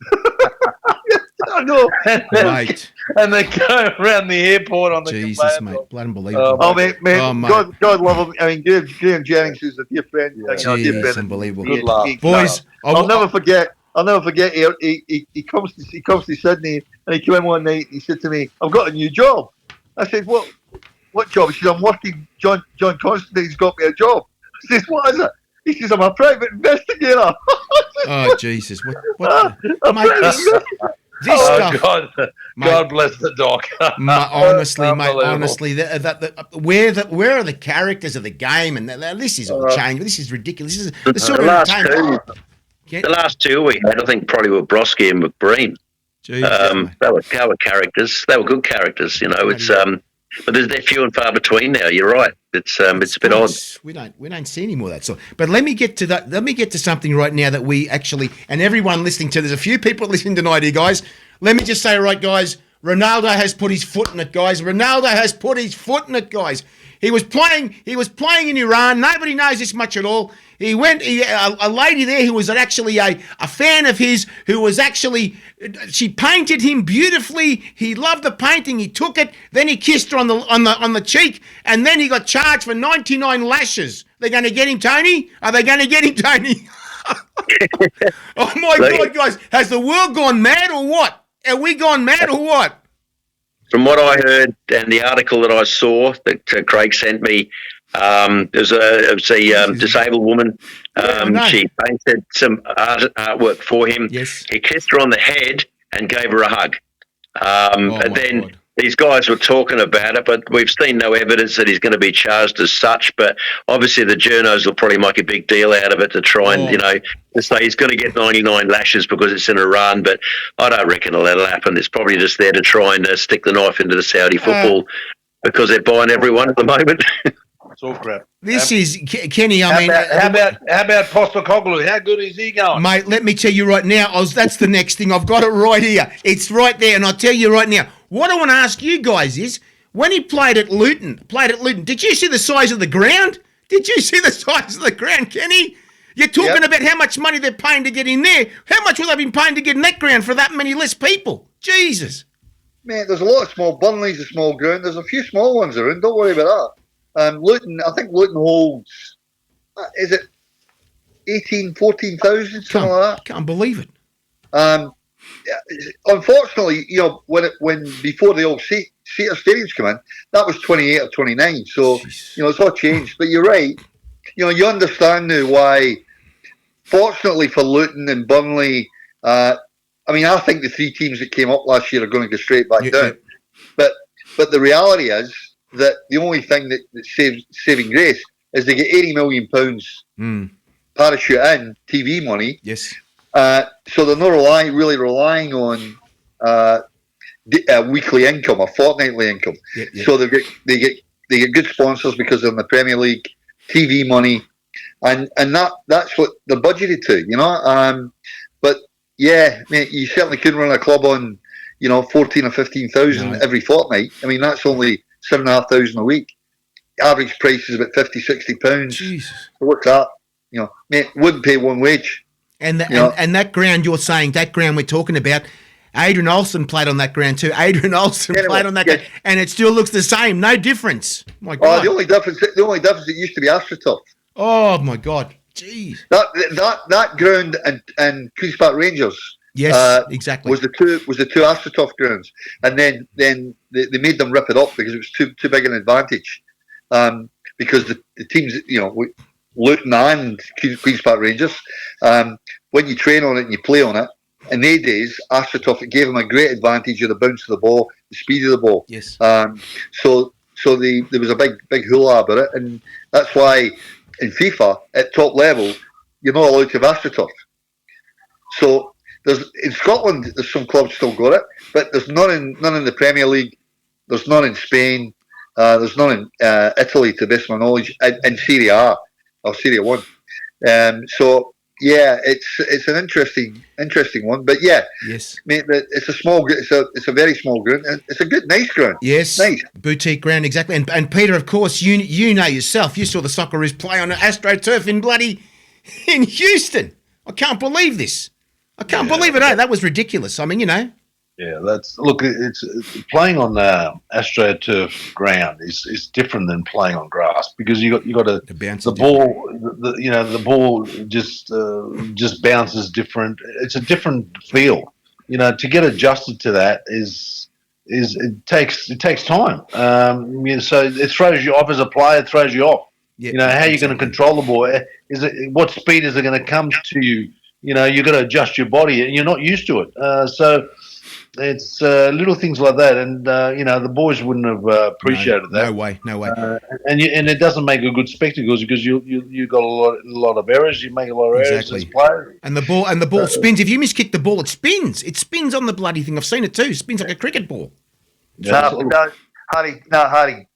S6: I know.
S1: Mate.
S6: And they go around the airport on the
S1: Jesus, mate. Blood unbelievable.
S5: Mate. God love him. I mean, Graham Jennings is a dear friend.
S1: Jesus, unbelievable.
S6: Good luck.
S1: Boys,
S5: I'll never forget. He comes to Sydney and he came in one night and he said to me, "I've got a new job." I said, What job? He said, "I'm working. John Constantine's got me a job." I said, "What is it?" He says, "I'm a private investigator."
S1: Oh Jesus! What mate, this stuff.
S6: God bless the doc.
S1: Honestly, mate. Honestly, where are the characters of the game? And this is all changed. This is ridiculous. This is the sort of entertainment.
S4: The last two we had, I think, probably were Broski and McBreen. They were characters. They were good characters. You know, it's but they're few and far between now. You're right. It's a bit odd.
S1: We don't see any more of that sort. But let me get to that. Let me get to something right now that we actually, and everyone listening to. There's a few people listening tonight here, guys. Let me just say, right, guys. Ronaldo has put his foot in it, guys. Ronaldo has put his foot in it, guys. He was playing in Iran. Nobody knows this much at all. A lady there who was actually a fan of his, who was actually, she painted him beautifully. He loved the painting. He took it. Then he kissed her on the cheek, and then he got charged for 99 lashes. They're going to get him, Tony? Are they going to get him, Tony? Oh my God, guys! Has the world gone mad or what? Are we gone mad or what?
S4: From what I heard and the article that I saw that Craig sent me, there's a disabled woman. She painted some artwork for him.
S1: Yes.
S4: He kissed her on the head and gave her a hug. And then God. These guys were talking about it, but we've seen no evidence that he's going to be charged as such. But obviously the journos will probably make a big deal out of it to try and, to say he's going to get 99 lashes because it's in Iran. But I don't reckon that'll happen. It's probably just there to try and stick the knife into the Saudi football because they're buying everyone at the moment.
S6: It's all crap.
S1: This is Kenny.
S6: How about Postecoglou? How good is he going,
S1: mate? Let me tell you right now. That's the next thing. I've got it right here. It's right there, and I'll tell you right now. What I want to ask you guys is, when he played at Luton, did you see the size of the ground? Did you see the size of the ground, Kenny? You're talking about how much money they're paying to get in there. How much will they be paying to get in that ground for that many less people? Jesus.
S5: Man, there's a lot of small Burnley's a small ground. There's a few small ones around. Don't worry about that. Luton, I think Luton holds, is it 14,000, something like that?
S1: Can't believe it.
S5: Unfortunately, when before the old Seater stadiums come in, that was 28 or 29. So, it's all changed. But you're right. You understand now why, fortunately for Luton and Burnley, I think the three teams that came up last year are going to go straight back down. But the reality is that the only thing that's saving grace is they get £80 million parachute in TV money.
S1: Yes.
S5: So they're not really relying on weekly income or fortnightly income.
S1: Yep.
S5: So they get good sponsors because they're in the Premier League, TV money, and that's what they're budgeted to, you know. But yeah, mate, you certainly couldn't run a club on, 14 or 15,000 every fortnight. I mean, that's only 7,500 a week. Average price is about 50, 60 pounds.
S1: Jesus.
S5: So what's that? Mate, wouldn't pay one wage.
S1: And that ground you're saying, that ground we're talking about, Adrian Olsen played on that ground too. Adrian Olsen played on that ground, and it still looks the same. No difference. My God.
S5: The only difference, it used to be AstroTurf.
S1: Oh my God. Jeez.
S5: That ground and Queen's Park Rangers.
S1: Yes, exactly.
S5: Was the two AstroTurf grounds, and then they made them rip it up because it was too big an advantage. Because the teams, Luton and Queen's Park Rangers, when you train on it and you play on it, in their days, AstroTurf, it gave them a great advantage of the bounce of the ball, the speed of the ball.
S1: Yes.
S5: So there was a big hula about it, and that's why in FIFA at top level you're not allowed to have AstroTurf. So in Scotland there's some clubs still got it, but there's none in the Premier League. There's none in Spain. There's none in Italy, to best of my knowledge, and Serie A or Serie 1. So yeah, it's an interesting one. But yeah,
S1: yes,
S5: mate, it's a very small ground. It's a good, nice ground.
S1: Yes,
S5: nice
S1: boutique ground, exactly. And Peter, of course, you know yourself. You saw the Socceroos play on AstroTurf in Houston. I can't believe this. I can't believe it. That was ridiculous. I mean,
S6: Yeah, it's playing on AstroTurf ground is different than playing on grass because you got the ball just bounces different. It's a different feel. To get adjusted to that it takes time. So it throws you off as a player. It throws you off.
S1: Yeah,
S6: how you're going to control the ball? What speed is it going to come to you? You've got to adjust your body, and you're not used to it. So it's little things like that, and the boys wouldn't have appreciated that.
S1: No way.
S6: And it doesn't make a good spectacle because you got a lot of errors. You make a lot of errors as players.
S1: And the ball spins. If you miskick the ball, it spins. It spins on the bloody thing. I've seen it too. It spins like a cricket ball.
S5: No, Harry.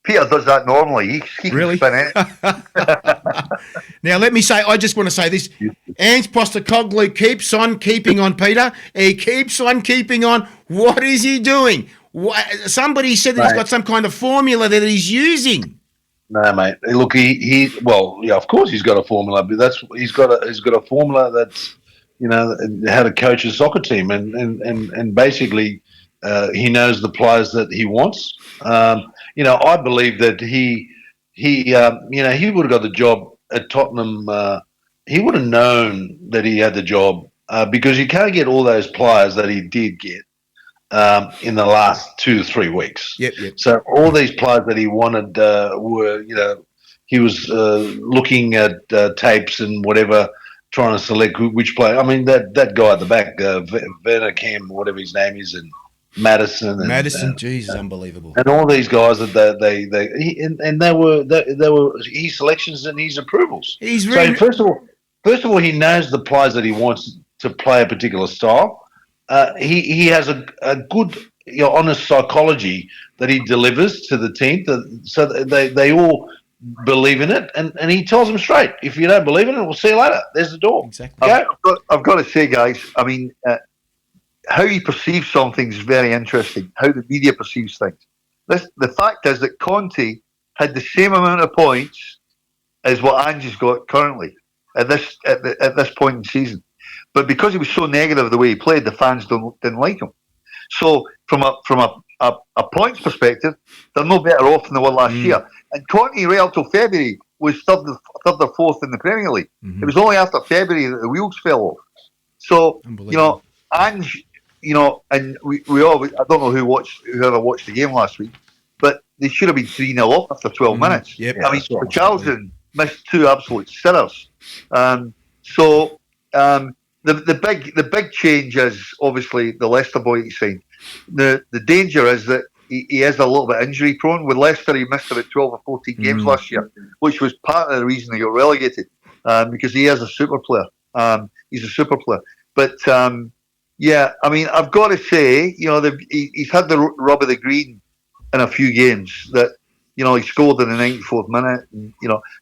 S5: Peter does that normally. He
S1: really?
S5: Can spin it.
S1: Now, let me say, I just want to say this. Ange Postecoglou keeps on keeping on, Peter. He keeps on keeping on. What is he doing? Somebody said that he's got some kind of formula that he's using.
S6: No, mate. Look, of course he's got a formula, but he's got a formula that's, how to coach a soccer team, and basically he knows the players that he wants. I believe that he would have got the job at Tottenham. He would have known that he had the job because you can't get all those players that he did get in the last 2 to 3 weeks.
S1: Yep.
S6: So all these players that he wanted were, he was looking at tapes and whatever, trying to select which player. I mean, that guy at the back, Werner Cam, whatever his name is, and Madison,
S1: Jesus, unbelievable.
S6: And all these guys that they were his selections and his approvals. So first of all, he knows the players that he wants to play a particular style. He has a good, honest psychology that he delivers to the team, so that they all believe in it, and he tells them straight, if you don't believe in it, we'll see you later. There's the door.
S1: Exactly.
S5: I've got to say, guys, I mean, how you perceive something is very interesting. How the media perceives things. The fact is that Conte had the same amount of points as what Ange's got currently at this point in the season, but because he was so negative the way he played, the fans didn't like him. So from a points perspective, they're no better off than they were last year. And Conte, right up till February, was third or fourth in the Premier League. It was only after February that the wheels fell off. So Ange. And we all, I don't know whoever watched the game last week, but they should have been 3-0 up after 12 minutes.
S1: Yep.
S5: I mean, Richarlison missed 2 absolute sitters. So the big change is obviously the Leicester boy he signed. The danger is that he is a little bit injury prone. With Leicester, he missed about 12 or 14 games last year, which was part of the reason he got relegated, because he is a super player. He's a super player. But Yeah, I mean, I've got to say, he's had the rub of the green in a few games that, he scored in the 94th minute, and,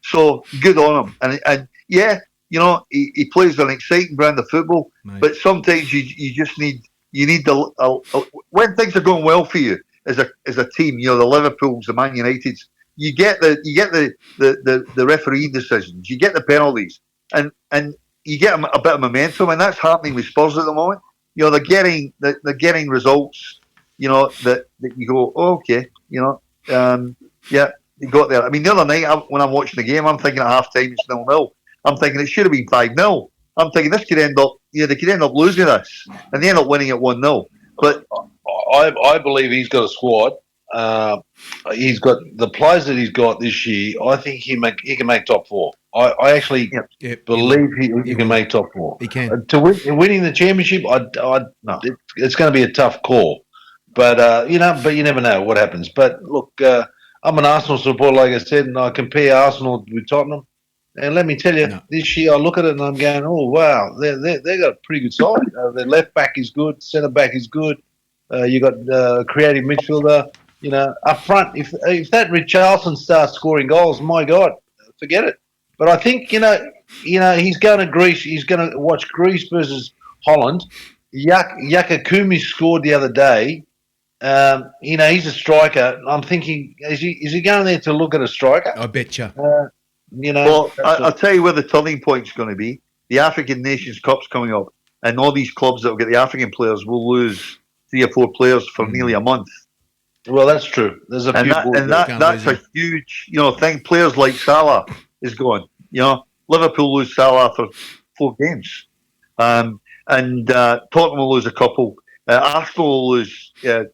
S5: so good on him. And yeah, he plays an exciting brand of football,
S1: Mate.
S5: but sometimes you just need when things are going well for you as a team, the Liverpools, the Man Uniteds, you get the referee decisions, you get the penalties, and you get a bit of momentum, and that's happening with Spurs at the moment. They're getting results, that you go, oh, okay, yeah, you got there. I mean, the other night when I'm watching the game, I'm thinking at half time it's 0-0. I'm thinking it should have been 5-0. I'm thinking this could end up, they could end up losing this, and they end up winning it 1-0. But
S6: I believe he's got a squad. He's got the players that he's got this year. I think he can make top four. I actually believe he can make top four.
S1: He can.
S6: To winning the championship, no, it's going to be a tough call. But but you never know what happens. But look, I'm an Arsenal supporter, like I said, and I compare Arsenal with Tottenham. And let me tell you, this year I look at it and I'm going, oh wow, they got a pretty good side. Their left back is good, centre back is good. You got a creative midfielder. Up front, if that Richarlison starts scoring goals, my God, forget it. But I think he's going to Greece. He's going to watch Greece versus Holland. Yakakumi scored the other day. He's a striker. I'm thinking, is he going there to look at a striker?
S1: I betcha.
S5: Well, I'll tell you where the turning point's going to be. The African Nations Cup's coming up, and all these clubs that will get the African players will lose 3 or 4 players for nearly a month.
S6: Well, that's true. There's a few,
S5: that's a huge thing. Players like Salah is gone. Liverpool lose Salah for 4 games, and Tottenham will lose a couple. Arsenal will lose 2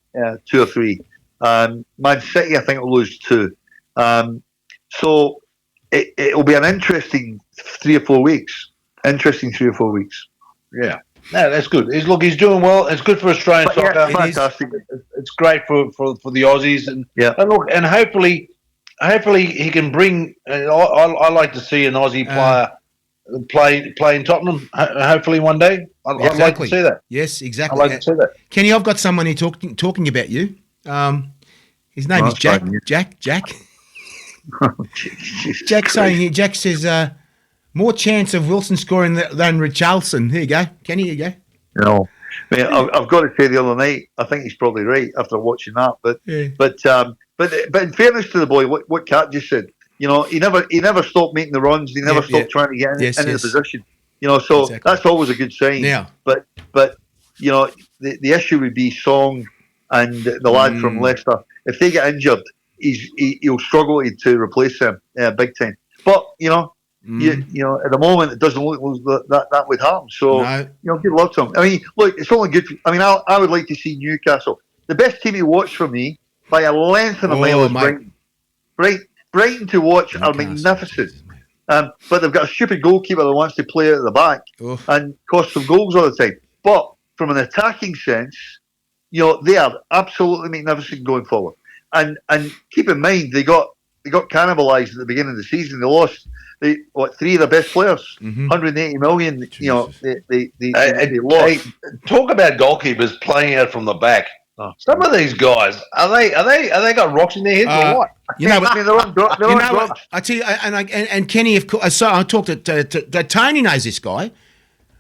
S5: or 3. Man City, I think, will lose 2. So it will be an interesting 3 or 4 weeks.
S6: Yeah. No, that's good. He's doing well. It's good for Australian soccer.
S5: Yeah, fantastic.
S6: It's great for the Aussies, and look, and hopefully he can bring. I like to see an Aussie player play in Tottenham. Hopefully one day. I'd like to see that.
S1: Yes, exactly.
S6: I'd like to see that.
S1: Kenny, I've got someone here talking about you. His name is Jack. Jack. Jack saying here. Jack says. More chance of Wilson scoring than Richarlison. Here you go. Kenny, here you
S5: go. I've got to say the other night, I think he's probably right after watching that. But in fairness to the boy, what Kat just said, he never stopped making the runs. He never stopped trying to get into the position. So that's always a good sign.
S1: Yeah.
S5: But the issue would be Song and the lad from Leicester. If they get injured, he'll struggle to replace them big time. But at the moment it doesn't look that would happen. So good luck to him. I mean, look, it's only good. I mean, I would like to see Newcastle. The best team to watch for me by a length and a mile is Brighton. Brighton to watch are magnificent. But they've got a stupid goalkeeper that wants to play out at the back and cost them goals all the time. But from an attacking sense, they are absolutely magnificent going forward. And keep in mind they got cannibalised at the beginning of the season. They lost 3 of their best players, 180 million. They lost.
S6: Talk about goalkeepers playing out from the back. Some of these guys are they got rocks in their heads or what?
S5: They're on drugs.
S1: I tell you, and Kenny, of course. So I talked to Tony knows this guy,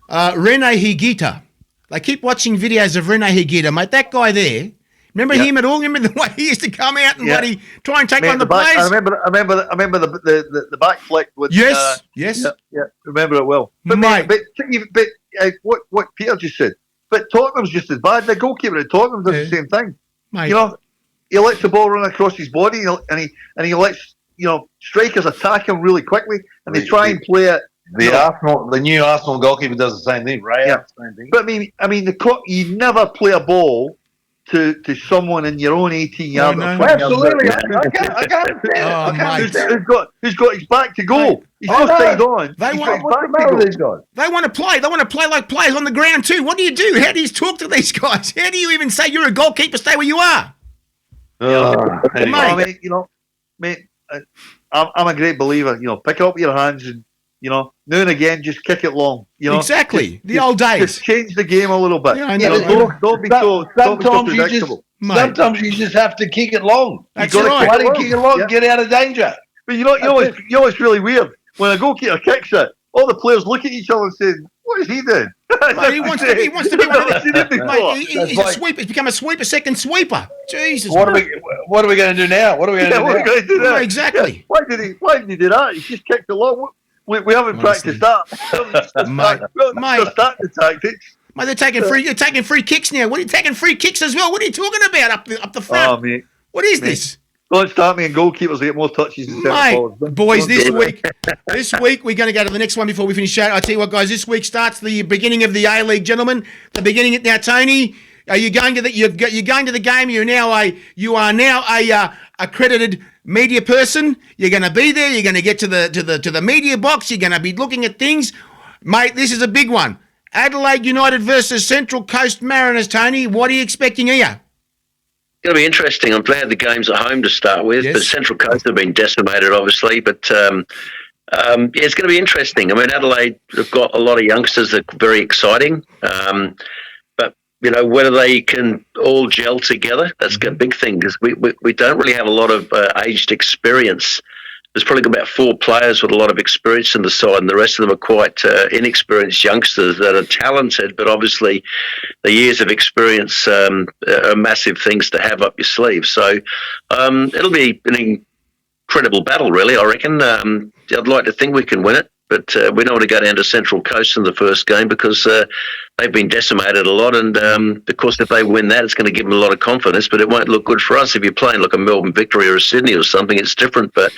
S1: Rene Higuita. They keep watching videos of Rene Higuita, mate. That guy there. Remember him at all? Remember the way he used to come out and bloody try and take on the players?
S5: I remember the back flick with.
S1: Yes.
S5: Yeah, remember it well. But
S1: mate,
S5: what Peter just said. But Tottenham's just as bad. The goalkeeper at Tottenham does the same thing.
S1: Mate.
S5: He lets the ball run across his body, and he lets strikers attack him really quickly, and they try and play it.
S6: The new Arsenal goalkeeper does the same thing, right?
S5: Yeah.
S6: Same thing.
S5: But I mean, you never play a ball to someone in your own 18 yard.
S6: Absolutely, I can't understand it.
S5: Who's got his back to goal? He's not stayed on.
S6: These guys?
S1: They want to play. They want to play like players on the ground too. What do you do? How do you talk to these guys? How do you even say you're a goalkeeper? Stay where you are.
S5: Anyway. I mean, I'm a great believer. Pick up your hands and You know, now and again, just kick it long. You know,
S1: Exactly. The old days.
S5: Just change the game a little bit.
S1: Yeah, I
S5: You
S1: know.
S5: know, don't be so predictable.
S1: Mate.
S6: Sometimes you just have to kick it long.
S1: That's
S5: You gotta
S1: right.
S6: Why do you kick it long?
S5: Yeah.
S6: Get out of danger.
S5: But you know it's really weird. When a goalkeeper kicks it, all the players look at each other and say, "What is he doing?"
S1: Mate, he wants to be one of
S5: Never seen it
S1: the.
S5: before.
S1: Mate, he's a sweeper. He's become a sweeper, second sweeper. Jesus.
S6: What are we going to do now? What are we going to
S5: Yeah,
S6: do
S5: what are
S6: now?
S5: we going to do
S1: Yeah,
S5: that?
S1: exactly.
S5: Yeah. Why did he do that? He just kicked it long. We haven't
S1: Honestly.
S5: practiced that.
S1: Mate.
S5: We're starting the tactics.
S1: Mate, they're taking free kicks now. What are you taking free kicks as well? What are you talking about up the front?
S5: Oh, mate.
S1: What is this?
S5: Don't start me and goalkeepers get more touches than centre
S1: Mate,
S5: forwards.
S1: boys,
S5: Don't do that.
S1: this week we're going to go to the next one before we finish out. I tell you what, guys, this week starts the beginning of the A-League, gentlemen. The beginning it now, Tony. Are you going to you're going to the game? You are now a accredited media person. You're going to be there. You're going to get to the media box. You're going to be looking at things, mate. This is a big one. Adelaide United versus Central Coast Mariners. Tony, what are you expecting here?
S4: It's going to be interesting. I'm glad the game's at home to start with,
S1: Yes.
S4: but Central Coast have been decimated, obviously. But yeah, it's going to be interesting. I mean, Adelaide have got a lot of youngsters that are very exciting. But, you know, whether they can all gel together, that's a big thing because we don't really have a lot of aged experience. There's probably about 4 players with a lot of experience in the side, and the rest of them are quite inexperienced youngsters that are talented, but obviously the years of experience are massive things to have up your sleeve. So it'll be an incredible battle, really, I reckon. I'd like to think we can win it, but we don't want to go down to Central Coast in the first game because they've been decimated a lot, and of course if they win that, it's going to give them a lot of confidence, but it won't look good for us. If you're playing like a Melbourne Victory or a Sydney or something, it's different, but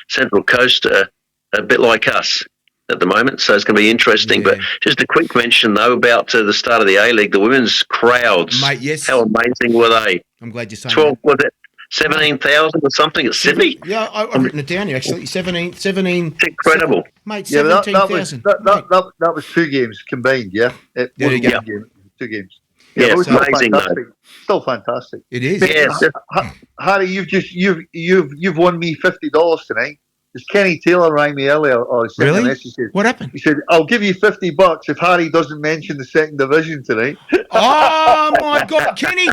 S4: Central Coast are a bit like us at the moment, so it's going to be interesting.
S1: Yeah.
S4: But just a quick mention, though, about the start of the A-League, the women's crowds.
S1: Mate, yes.
S4: How amazing were they?
S1: I'm glad you're saying
S4: 12, was it 17,000 or something at Sydney?
S1: Yeah, I've written it down here, actually. 17.
S4: It's incredible.
S1: Mate,
S5: Yeah, but
S1: 17,000.
S5: that was 2 games combined, yeah? It
S1: There you
S5: wasn't
S1: go.
S5: one game, it was 2 games.
S4: Yeah,
S5: but it was
S4: it's amazing, though.
S5: fantastic. Still fantastic.
S1: It is.
S4: Yeah,
S5: Harry, you've won me $50 tonight. Because Kenny Taylor rang me earlier, or sent me a
S1: Really?
S5: message.
S1: What happened?
S5: He said, "I'll give you $50 if Harry doesn't mention the second division tonight."
S1: Oh, my God. Kenny,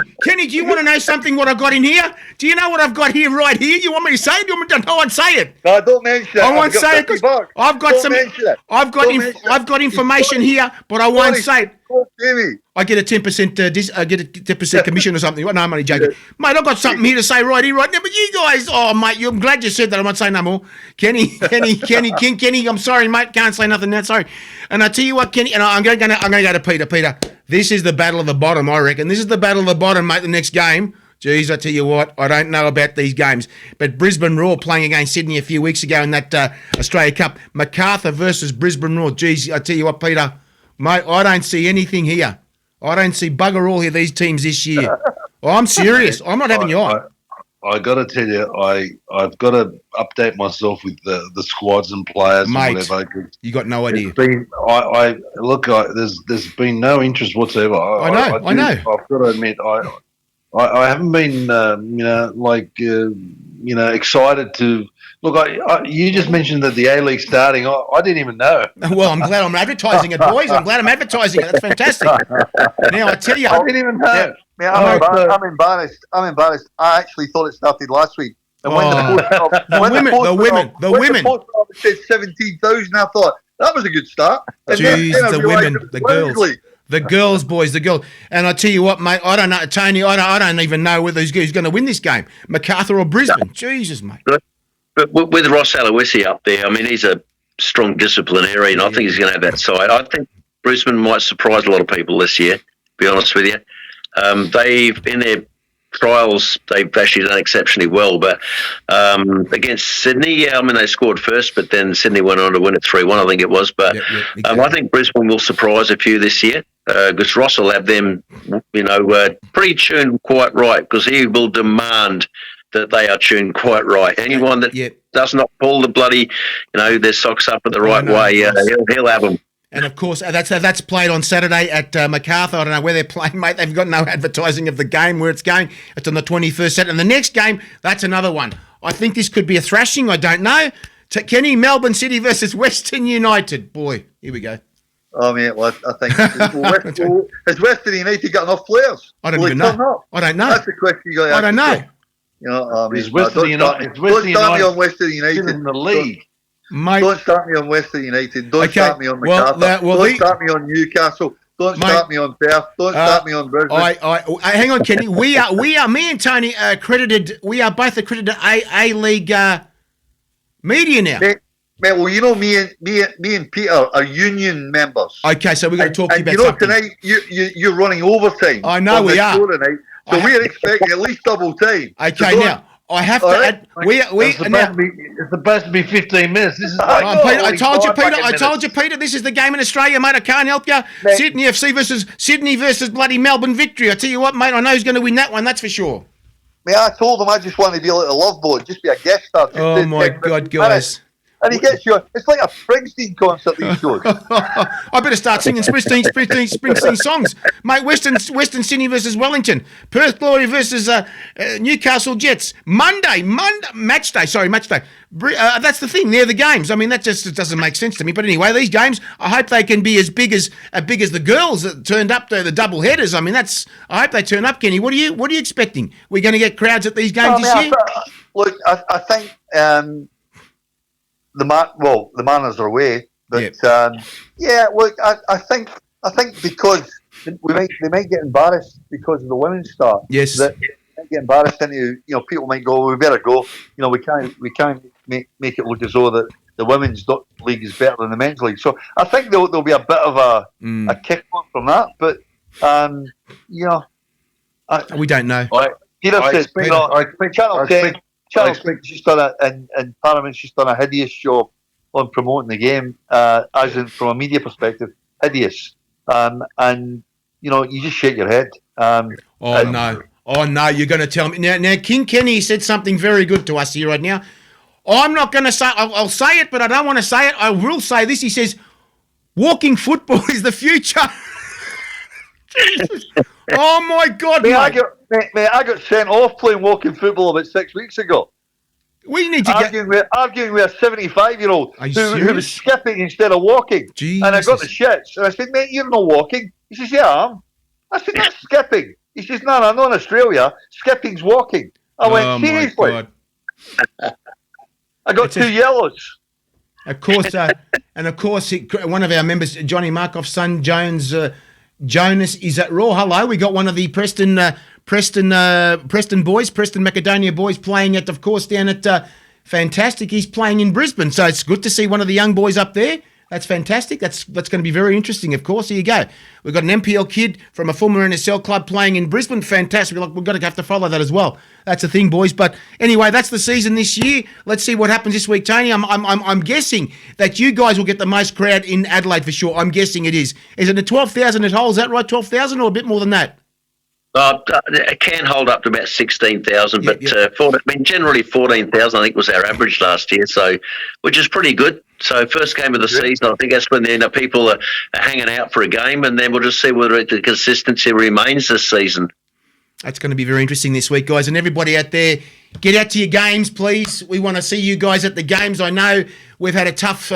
S1: do you want to know something what I've got in here? Do you know what I've got here right here? You want me to say it? Do you want me to no one say it?
S5: No, don't mention it.
S1: I won't
S5: I've got
S1: say it because
S5: $50.
S1: I've got
S5: Don't
S1: some.
S5: mention it.
S1: I've got
S5: Don't mention it.
S1: I've got information
S5: It's
S1: here, but I won't say it.
S5: Don't say me.
S1: I get a 10%. I get a 10% commission or something. No, I'm only joking, mate. I've got something here to say right here, right now. But you guys, oh mate, I'm glad you said that. I won't say no more. Kenny. I'm sorry, mate. Can't say nothing now. Sorry. And I tell you what, Kenny. And I'm going to go to Peter. Peter, this is the battle of the bottom. I reckon this is the battle of the bottom, mate. The next game. Geez, I tell you what, I don't know about these games. But Brisbane Roar playing against Sydney a few weeks ago in that Australia Cup. MacArthur versus Brisbane Roar. Geez, I tell you what, Peter, mate, I don't see anything here. I don't see bugger all here, these teams this year. I'm serious. I'm not having you on.
S6: I got to tell you, I've got to update myself with the squads and players
S1: Mate,
S6: and whatever. 'Cause
S1: you got no idea.
S6: it's been, there's been no interest whatsoever.
S1: I know.
S6: I've got to admit, I haven't been, excited to look. You just mentioned that the A-League starting. I didn't even know.
S1: Well, I'm glad I'm advertising it, boys. I'm glad I'm advertising it. That's fantastic. Now, I tell you,
S6: I didn't even know.
S5: Yeah, I'm embarrassed. I'm embarrassed. I actually thought it started last week. And when
S1: the women.
S5: The post office said 17,000, I thought that was a good start. And
S1: Jeez,
S5: then I
S1: the
S5: realised
S1: women,
S5: it was
S1: the girls.
S5: Wesley.
S1: The girls, boys, the girls. And I tell you what, mate, I don't know, Tony, I don't even know whether who's going to win this game, MacArthur or Brisbane. Jesus, mate.
S4: But with Ross Aloisi up there, I mean, he's a strong disciplinarian. I think he's going to have that side. I think Brisbane might surprise a lot of people this year, to be honest with you. They've, in their trials, they've actually done exceptionally well. But against Sydney, yeah, I mean, they scored first, but then Sydney went on to win it 3-1, I think it was. But
S1: exactly.
S4: I think Brisbane will surprise a few this year because Ross will have them, pretty tuned quite right because he will demand that they are tuned quite right. Anyone that does not pull the bloody, their socks up in the right way, he'll have them.
S1: And of course, that's played on Saturday at MacArthur. I don't know where they're playing, mate. They've got no advertising of the game where it's going. It's on the 21st set. And the next game, that's another one. I think this could be a thrashing. I don't know. Kenny, Melbourne City versus Western United. Boy, here we go.
S5: Oh, mate, well, I think has Western United got enough players?
S1: I don't even know. I don't know.
S5: That's the question you got to ask.
S1: I don't know.
S5: yourself. You know,
S6: Is Western United
S5: don't start me on Western United
S6: in the league?
S1: Mate,
S5: don't start me on Western United. Don't start me on MacArthur. Don't start me on Newcastle. Don't start me on Perth. Don't start me on Brisbane.
S1: Hang on, Kenny. We are. Me and Tony are accredited. We are both accredited A League media now.
S5: Mate, well, you know, me and Peter are union members.
S1: Okay, so we're going to talk to you about something.
S5: Tonight you're running overtime.
S1: I know we are.
S5: Tonight, so we're expecting at least double time.
S1: Okay, now I have to add.
S6: It's supposed to be 15 minutes. This is
S1: Peter, I told you, Peter. This is the game in Australia, mate. I can't help you. Mate. Sydney FC versus Sydney versus bloody Melbourne Victory. I tell you what, mate. I know who's going to win that one. That's for sure.
S5: Mate, I told him I just want to be like a love boat, just be a guest star.
S1: Oh my God, guys.
S5: And he gets you. It's like a Springsteen concert, these shows.
S1: I better start singing Springsteen songs. Mate, Western Sydney versus Wellington. Perth Glory versus Newcastle Jets. Match day. That's the thing. They're the games. I mean, that just doesn't make sense to me. But anyway, these games, I hope they can be as big as the girls that turned up to the double headers. I mean, I hope they turn up, Kenny. What are you expecting? We're going to get crowds at these games this year?
S5: Look, I think... the manners are away, but look, I think because they might get embarrassed because of the women's start.
S1: Yes,
S5: that they might get embarrassed into people might go, we better go. We can't make it look as though that the women's league is better than the men's league. So I think there'll be a bit of a kick from that, but
S1: we don't know.
S5: Peter says, Channel 6 just done and Paramount's just done a hideous job on promoting the game, as in from a media perspective, hideous. And you just shake your head.
S1: No, you're going to tell me now. King Kenny said something very good to us here right now. I'm not going to say. I'll say it, but I don't want to say it. I will say this. He says, "Walking football is the future." Jesus. Oh my God, mate!
S5: I got sent off playing walking football about 6 weeks ago.
S1: We need to
S5: arguing with a 75-year-old who was skipping instead of walking.
S1: Jesus.
S5: And I got the shits. And I said, mate, you're not walking. He says, yeah, I am. I said, that's skipping. He says, no, not in Australia. Skipping's walking. I went, seriously? I got 2 yellows.
S1: Of course, and of course, one of our members, Johnny Markoff's son, Jonas, is at Raw. Hello, we got one of the Preston boys, Preston Macedonia boys, playing at, of course, down at Fantastic. He's playing in Brisbane, so it's good to see one of the young boys up there. That's fantastic. That's going to be very interesting, of course. Here you go. We've got an MPL kid from a former NSL club playing in Brisbane. Fantastic. We've got to have to follow that as well. That's the thing, boys. But anyway, that's the season this year. Let's see what happens this week, Tony. I'm guessing that you guys will get the most crowd in Adelaide for sure. I'm guessing it is. Is it the 12,000 at Hull? Is that right? 12,000 or a bit more than that?
S4: It can hold up to about 16,000, but generally 14,000 I think was our average last year, so which is pretty good. So first game of the season, I think that's when people are hanging out for a game, and then we'll just see whether the consistency remains this season.
S1: That's going to be very interesting this week, guys. And everybody out there, get out to your games, please. We want to see you guys at the games. I know we've had a tough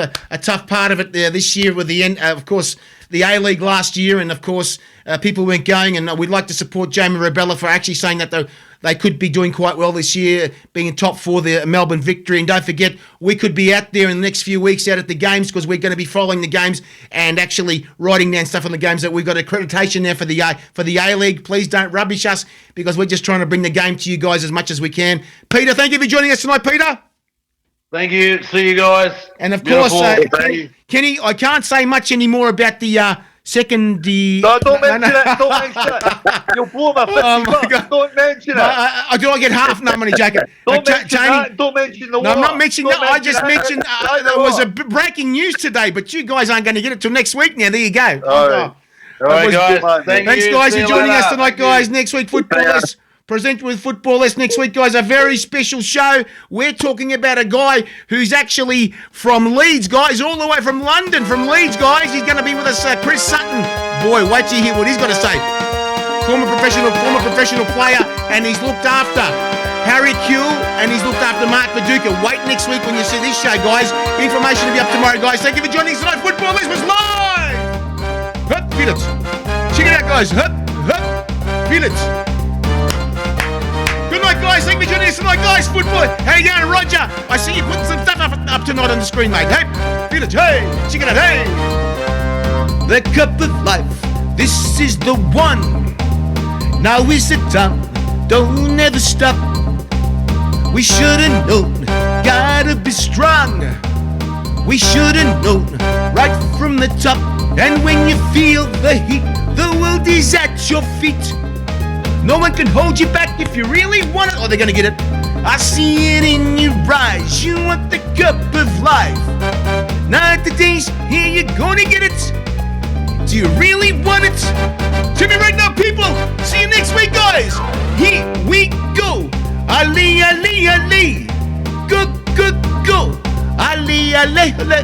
S1: part of it there this year with the end, of course, the A-League last year, and of course, people weren't going. And we'd like to support Jamie Rabella for actually saying that they could be doing quite well this year, being in top 4 the Melbourne Victory. And don't forget, we could be out there in the next few weeks out at the games because we're going to be following the games and actually writing down stuff on the games that we've got accreditation now for the A-League. Please don't rubbish us because we're just trying to bring the game to you guys as much as we can. Peter, thank you for joining us tonight, Peter.
S6: Thank you. See you guys.
S1: And of course, Kenny, I can't say much anymore about the second.
S5: No, don't mention it. Don't mention it. You'll blow my 50 bucks. Don't mention it.
S1: Do I get half? No, I'm only joking.
S5: Don't mention the war.
S1: No, I'm not mentioning that. I just mentioned there was a breaking news today, but you guys aren't going to get it till next week now. There you go.
S5: All right, guys.
S1: Thanks, guys, for joining us tonight, guys. Next week, Footballers. Present with Footballers next week, guys. A very special show. We're talking about a guy who's actually from Leeds, guys, all the way from London, from Leeds, guys. He's going to be with us, Chris Sutton. Boy, wait till you hear what he's got to say. Former professional player, and he's looked after Harry Q, and he's looked after Mark Paducah. Wait next week when you see this show, guys. Information will be up tomorrow, guys. Thank you for joining us tonight. Football Listeners live! Hup, feel it. Check it out, guys. Hup, hup, feel it. Good night, guys. Thank you for joining us tonight, guys. Football. How you going, Roger? I see you putting some stuff up tonight on the screen, mate. Hey, feel it. Hey, check it out. Hey. The cup of life. This is the one. Now is the time. Don't ever stop. We should've known. Gotta be strong. We should've known right from the top. And when you feel the heat, the world is at your feet. No one can hold you back if you really want it. Oh, they're gonna get it. I see it in your eyes. You want the cup of life. Not the days here, you're gonna get it. Do you really want it? Tell me right now, people. See you next week, guys. Here we go. Ali, Ali, Ali. Go, go, go. Ali, Ali, Ali.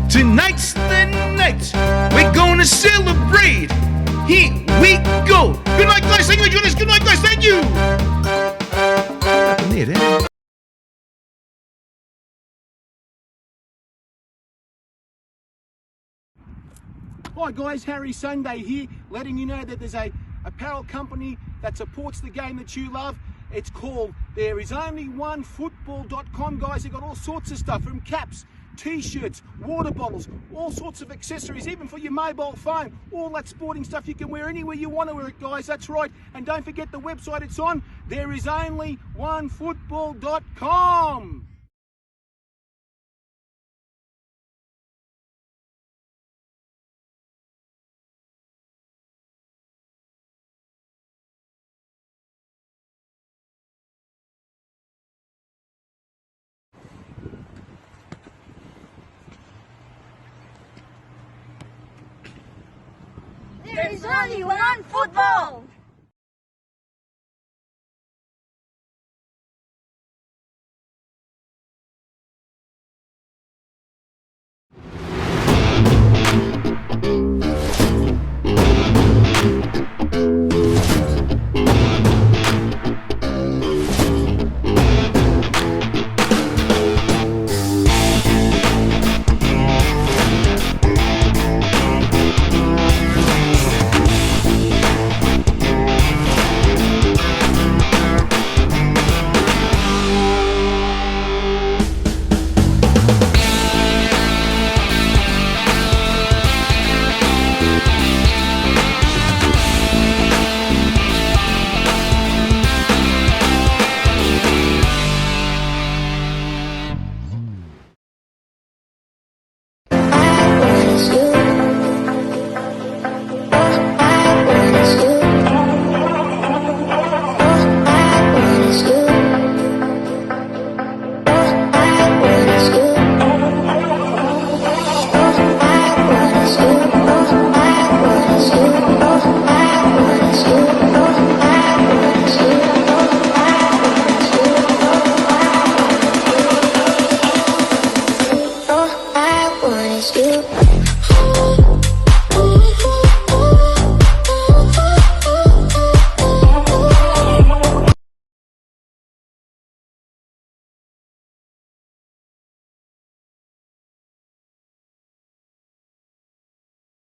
S1: Tonight's the night. We're gonna celebrate. Here we go. Good night, guys. Thank you for joining us. Good night, guys. Thank you. Hi guys, Harry Sundai here, letting you know that there's a apparel company that supports the game that you love. It's called thereisonlyonefootball.com, guys. They've got all sorts of stuff, from caps, t-shirts, water bottles, all sorts of accessories, even for your mobile phone. All that sporting stuff you can wear anywhere you want to wear it, guys. That's right. And don't forget the website it's on, thereisonlyonefootball.com.
S2: There is only one football.